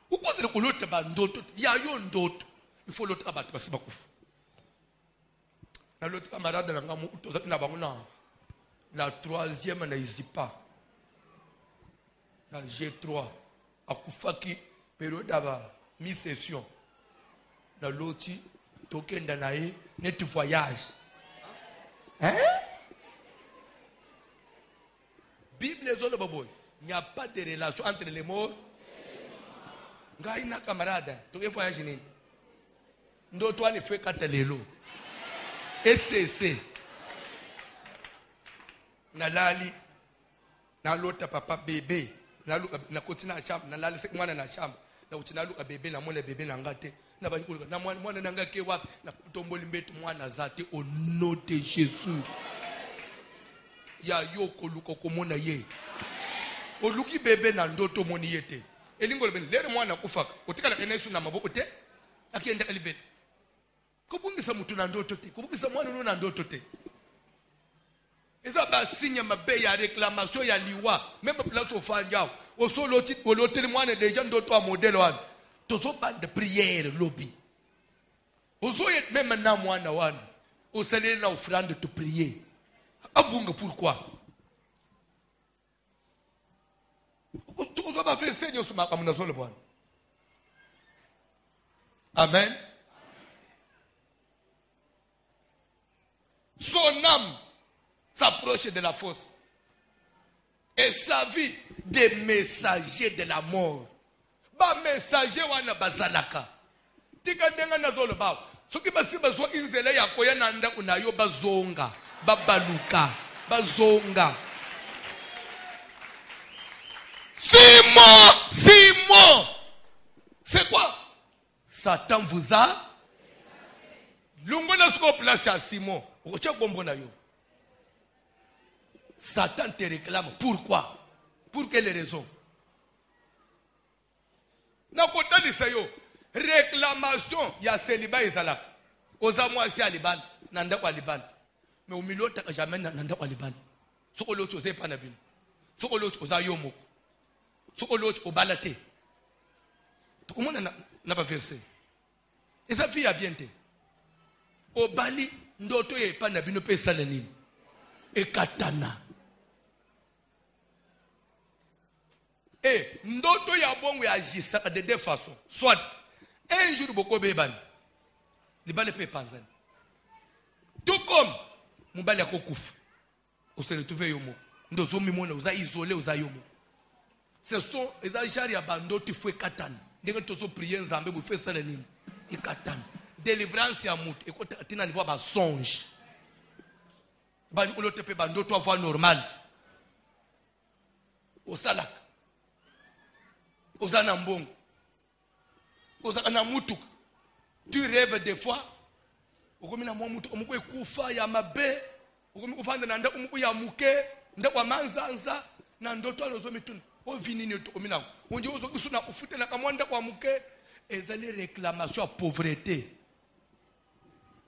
Ou quoi de l'autre bandoto, il y a eu un d'autre. Il faut l'autre abattre parce que c'est pas ouf. L'autre camarade la troisième n'a pas. La G3 à Koufaki période d'abord mi-session. Dans l'autre token d'anaï net voyage. Hein? Bible les autres boboy. Il n'y a pas de relation entre les morts. Ngaina camarade, tu es voyage nini? Ndo toi ne fais katelelo. SCC. Nalali. Na lota papa bébé. Na kotina chambre, na lali mwana na chambre. Na utina luka bébé na mwana bébé na ngate. Na ba kuluka na mwana na ngake wapi na tomboli mbetu mwana zate au nom de Jésus. Ya yoko luko komona ye. Oluki bébé na ndoto moni yete. Elingo ben lere mwana kufaka. Otikala kenesu na maboko te. Akienda kalibet. Kubungisa mutu na ndoto te. Kubungisa mwana na ndoto te. Eza ba signe mabe ya réclamation ya liwa. Même place au fanjao. Au solo tit pour l'hôtel mwana déjà ndoto a modèle wan. Tozo ba de prière lobby. Ozo yet même na mwana wana. Au salaire na offrande de prier. Abunga pourquoi? Amen. Son âme s'approche de la fosse. Et sa vie des messagers de la mort. Ba messager wana bazalaka. Tika denga na zolo ba. Soki basi bazwa inzele ya koya na nda unayo bazonga. Babaluka. bazonga. Simon. C'est quoi? Satan vous a. L'ungona soko place à Simon. Satan te réclame. Pourquoi? Pour quelle raison? Réclamation, il y a célibat et zalak. Oza moi si aliban, nanda kwa liban. Mais au milieu de jamais nanda kwa liban. Soko l'autre osé panabin. Soko l'autre osa yomo. Soko l'autre obalate. Tout le monde n'a pas versé. Et sa fille a bien été. Obali ndoto ye panabino pe salanine. Et katana. Et ndoto ya bongo ya agissa de deux façons. Soit un jour boko beban. Libale pe panzani. Tout comme mubali akokufa. On se retrouve yomo. Ndozo mimona uza isolé uza yomo. Ce sont les agents ya bando tu fais katana. Ndenge tozo prier nzambe bu fait salanine. Et katana. Délivrance ya mutu. Et quand tu n'as pas songe. Bani ulote pe bando toi voix normal. Au salak. Ozana mbongo. Ozana mutuk. Tu rêves des fois. Okomina mwa mutuk omukwe kufa ya mabe. Okomina kufa nda omukwe ya muke, nda kwa manzanza na ndoto alozo mituna. O vinini to komina. Onje ozo kusuna ufute na kamwanda kwa muke ezali réclamation à pauvreté.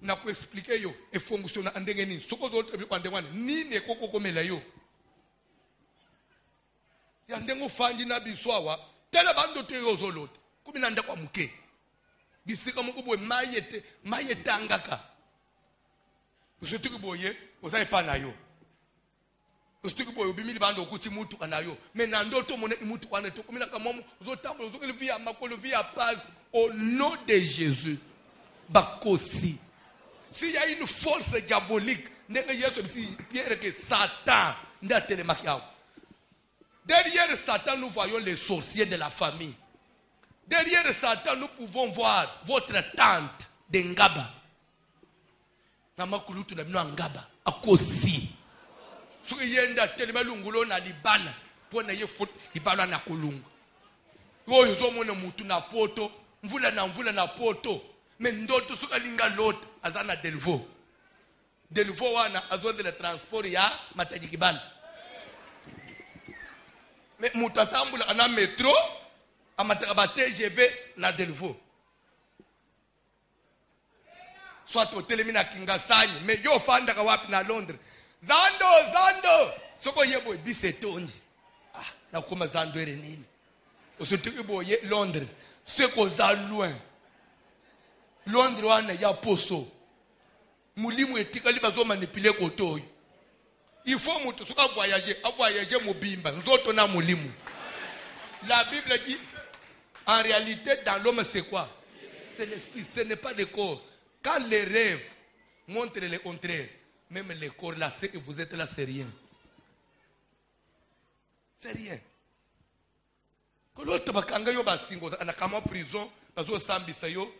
Na ku expliquer yo e fonctionne ndenge nini. Soko zo tebi kwa ndengwane nini ekoko komela yo. Ya ndengo fandi na biswawa. Tele bando te yozo lote. Kumi nanda kwa muke. Bisika mukubwe mayete angaka. Usutuki boye, ozaye pa na yo. Usutuki boye, ubimili bando okuti mutu kanayo. Mais ndoto moneti mutu kane to. Kumi naka momo, uzotambo, uzokili via makolo, via paz. Au nom de Jésus. Bakosi. S'il y a une force diabolique, n'est-ce si Pierre que Satan n'a télémakiao. Derrière Satan, nous voyons les sorciers de la famille. Derrière Satan, nous pouvons voir votre tante de Ngaba. Namakulutu na mino Ngaba. Akosi. Suki yenda telema lungulo na libana. Pona ye foot ibala na kulungu. Yo yuzomone mutu na poto. Mvula na poto. Mendoto suka linga lot. Azana delvo. Delvo wana azode le transport ya matajikibana. Mais mutatambula ana métro amataka TGV na Delvaux. Soit hotel mina Kingasani, mais yo fanda ka wapi na Londres. Zando. Soko yebo bisetonji. Ah, na kuma Zando ere nini. Osotuki boye Londres. Seko za loin. Londres wana ya poso. Mulimu etikali bazo manipuler kotoyo. Il faut mutu suka voyager mobimba nzoto na mulimu. La Bible dit en réalité dans l'homme c'est quoi? C'est l'esprit, ce n'est pas le corps. Quand les rêves montrent le contraire, même le corps là, c'est que vous êtes là, c'est rien. C'est rien. Quand l'autre bakanga yo basingo anakama prison bazo sambisa yo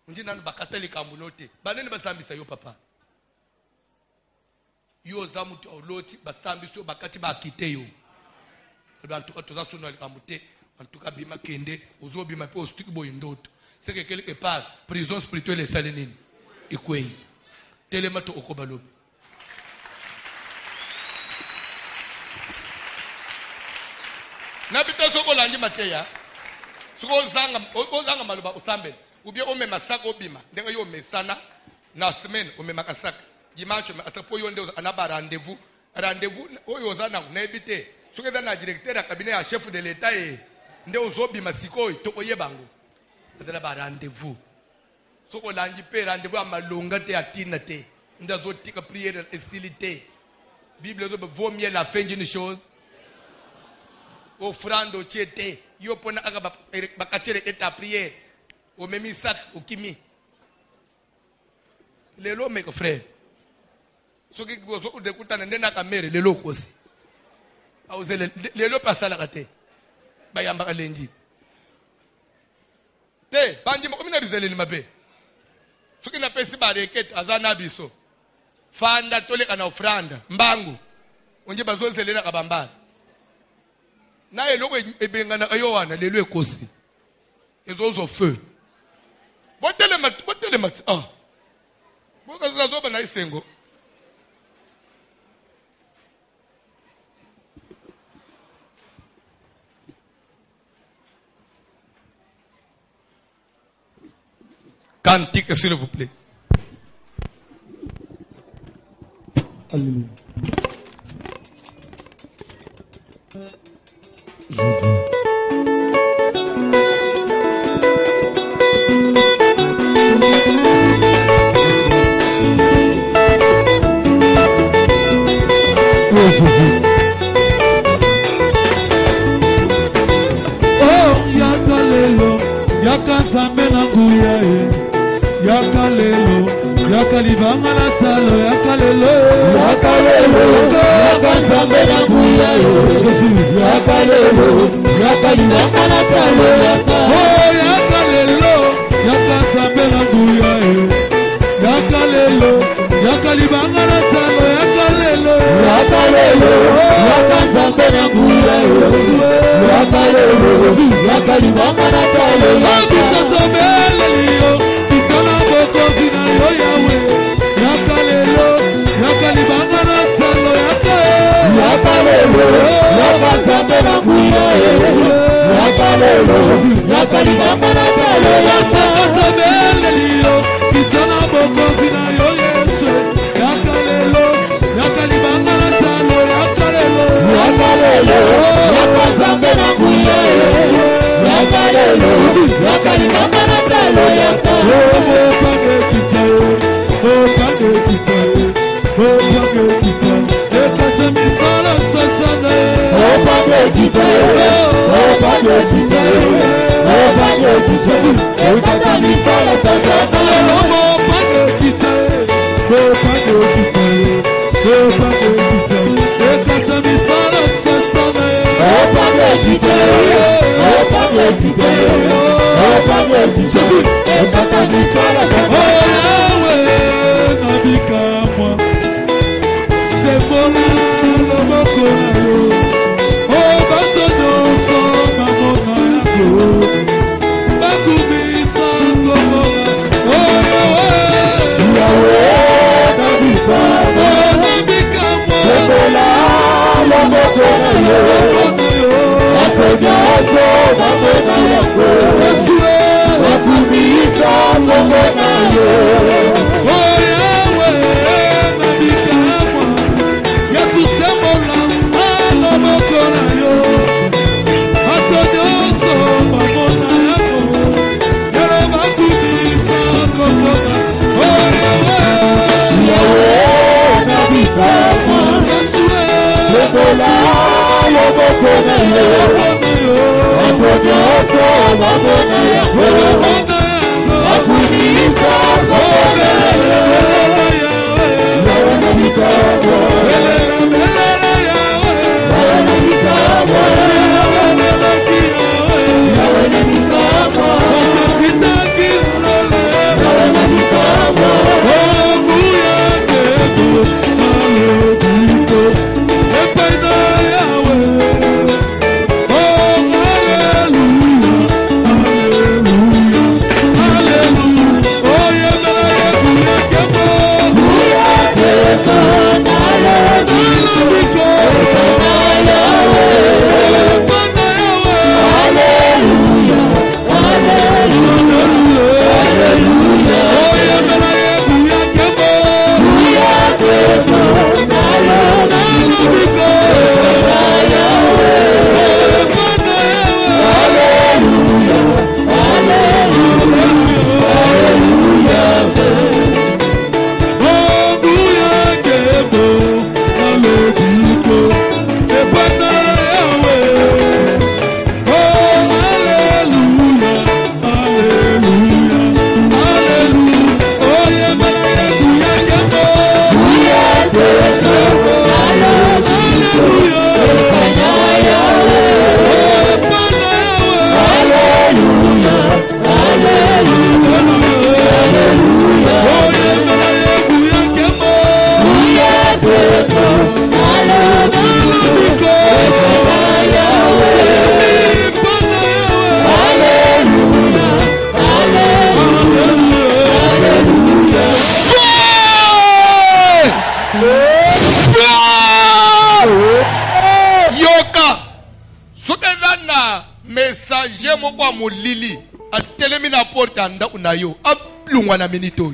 njina bakatali kamunote banene basambisa yo papa. Yo zamuti oloti basambiso bakati bakite yo. En tout cas toza sono likamute en tout cas bima kende ozobima pe ostuki boy ndoto. C'est que quelque part prison spirituelle est salinine. Ikwei. Telemato okobalo. Nabita soko lanji mateya. Soko zanga maluba osambe. Ou bien ome masaka obima. Ndenga yo mesana na semaine ome makasaka. Dimanche asapo yonde anaba rendez-vous oyo ozana kunebite sokeza na directeur ya cabinet ya chef de l'état nde ozobi masiko tokoye bango adala ba rendez-vous soko langi pe rendez-vous amalonga te atina te ndazo tika prière estilité Bible zo vaut mieux la fin d'une chose offrande chete yo pona aka bakachere eta prière o memi sac o kimi lelo mes frères. Ce qui vous découte en ndena kamere lelo kosi. Auzele lelo pasala kate. Bayamba lendi. Te banji mo komina bizele ni mabe. Ce qui na pesi ba requête azana biso. Fanda tole kana ofranda mbangu onje bazozelela kabambala na eloko ebengana ayowana lelo ekosi ezozo feu botele mat boka zazoba na isengo cantique s'il vous plaît. Alléluia. Jésus. Oh Jésus. Oh yakalelo, yakazambe na nguya yakalelo. Yakalibanga na talo yakalelo yakazambe na kuya yakalelo yakalibanga na talo oh yakalelo yakazambe na kuya yakalelo yakalibanga na talo yakalelo yakazambe na kuya yakalelo yakalibanga na talo yakalelo bitana boko zina yo yawe yakalelo yakalibanga na talo yakalelo yakazambe na kuya yakalelo yakalibanga na talo yakalelo bitana boko zina yo yesu yakalelo yakalibanga na talo yakalelo yakazambe na kuya yakalelo yakalibanga na talo yakalelo Hallelujah. Yoka. Sokelana messager moko molili atelemi na porte anda unayo aplungwa na minito.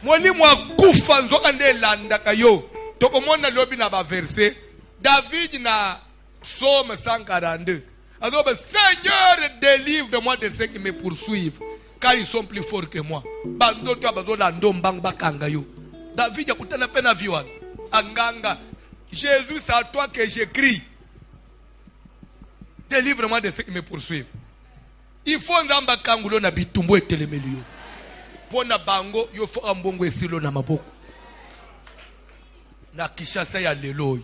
Molimo akufa nzoka nde landa kayo. Tokomona lobi na ba verset David na Psaume 142. Alors, Seigneur, délivre-moi de ceux qui me poursuivent, car ils sont plus forts que moi. David a coûté la peine à vivre. Anganga, Jésus, c'est à toi que j'écris. Délivre-moi de ceux qui me poursuivent. Il faut que kangulo na bitumbo et telemelio. Pour na bango, il faut un bongo et silo na maboko. Na kishasa ya leloy.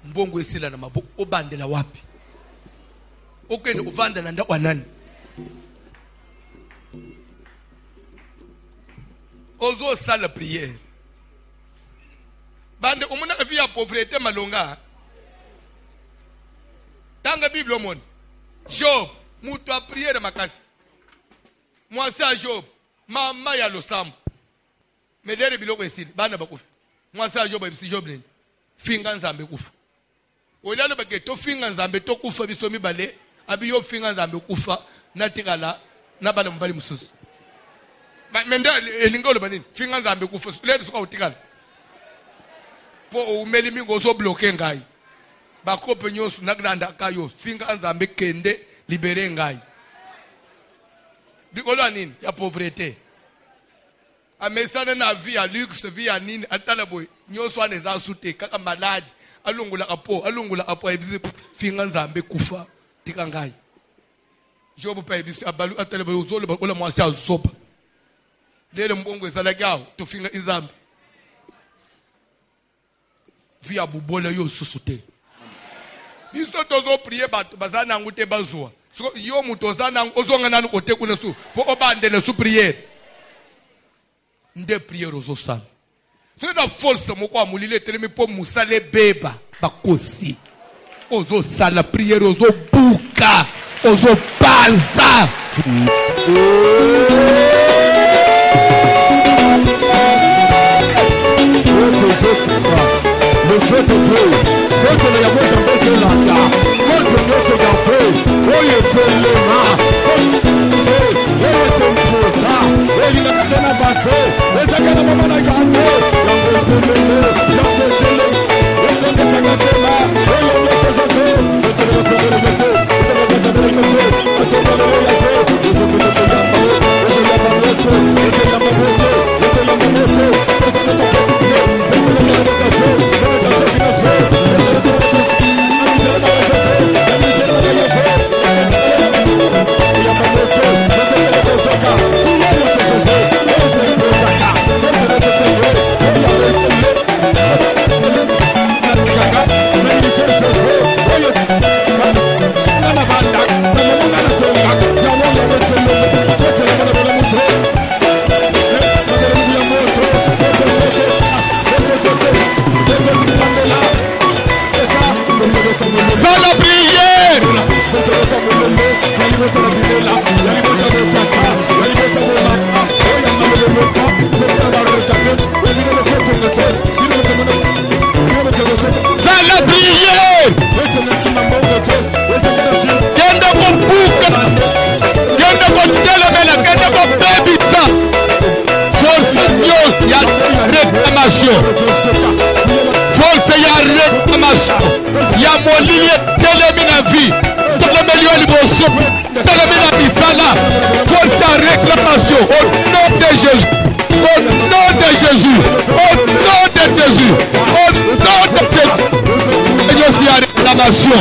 Mbongo esila na maboko obandela wapi okende uvanda na ndakwa nani ozo sala prière bande umuna via pauvreté malonga tanga bible omone Job mutu a prière makasi moi ça Job mama ya losambo medere biloko esili bana bakufa moi ça Job ebisi Job nini finga nzambe kufa olalo bake to finga nzambe to kufa bisomi bale abi yo finga nzambe kufa natikala nabala mbali mususu menda elingolo banini finga nzambe kufa lelo soka utikala po umeli mingo so bloquer ngai bakope nyosu nagranda kayo finga nzambe kende libere ngai bikolo nini ya pauvreté amesana na vie ya luxe vie ya nini atala boy nyoso aneza sute kaka maladi alungula apo ebisi finga nzambe kufa tikangai Job pa ebisi abalu atale boy uzolo ola mwasi azopa lele mbongo ezala kyao to finga nzambe via bubola yo susute biso tozo prier bato bazana ngute bazwa so yo muto zana ozonga nanu otekuna su po obandele su prier nde prier ozo sala. C'est la force moko amulile telemi po musale beba bakosi ozo sala prière ozo buka ozo baza force ya réclamation ya molili telemi na vie telemi yo liboso telemi na bisala force ya réclamation au nom de Jésus au nom de Jésus au nom de Jésus au nom de Jésus et aussi ya réclamation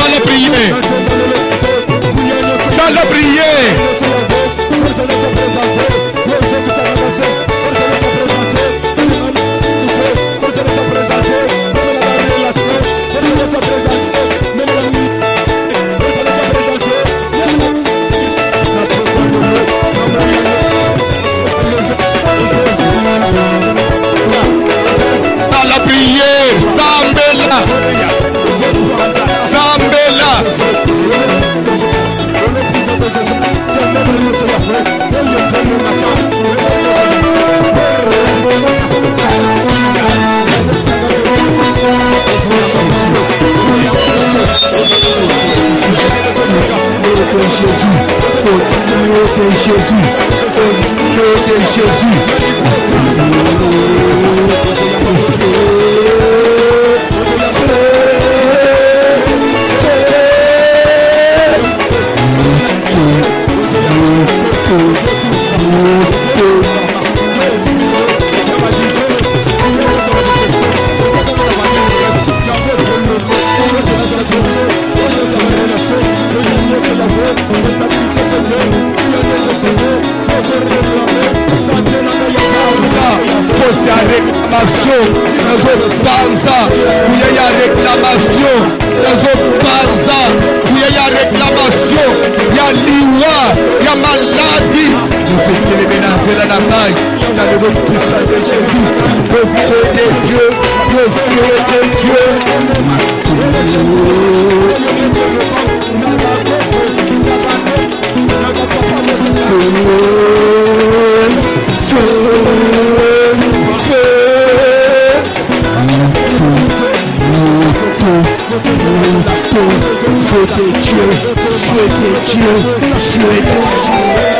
allez prier allez prier à la prière, Sambela, Sambela. de Jésus, au nom de Jésus. Force à réclamation, nous autres banza, où il y a réclamation, nous autres banza, où il y a réclamation, il y a liwa, il y a maladie. Nous sommes les menacés dans la taille, dans le nom puissant de Jésus, le feu de Dieu, le feu de Dieu. Feu de Dieu, feu de Dieu, feu de Dieu.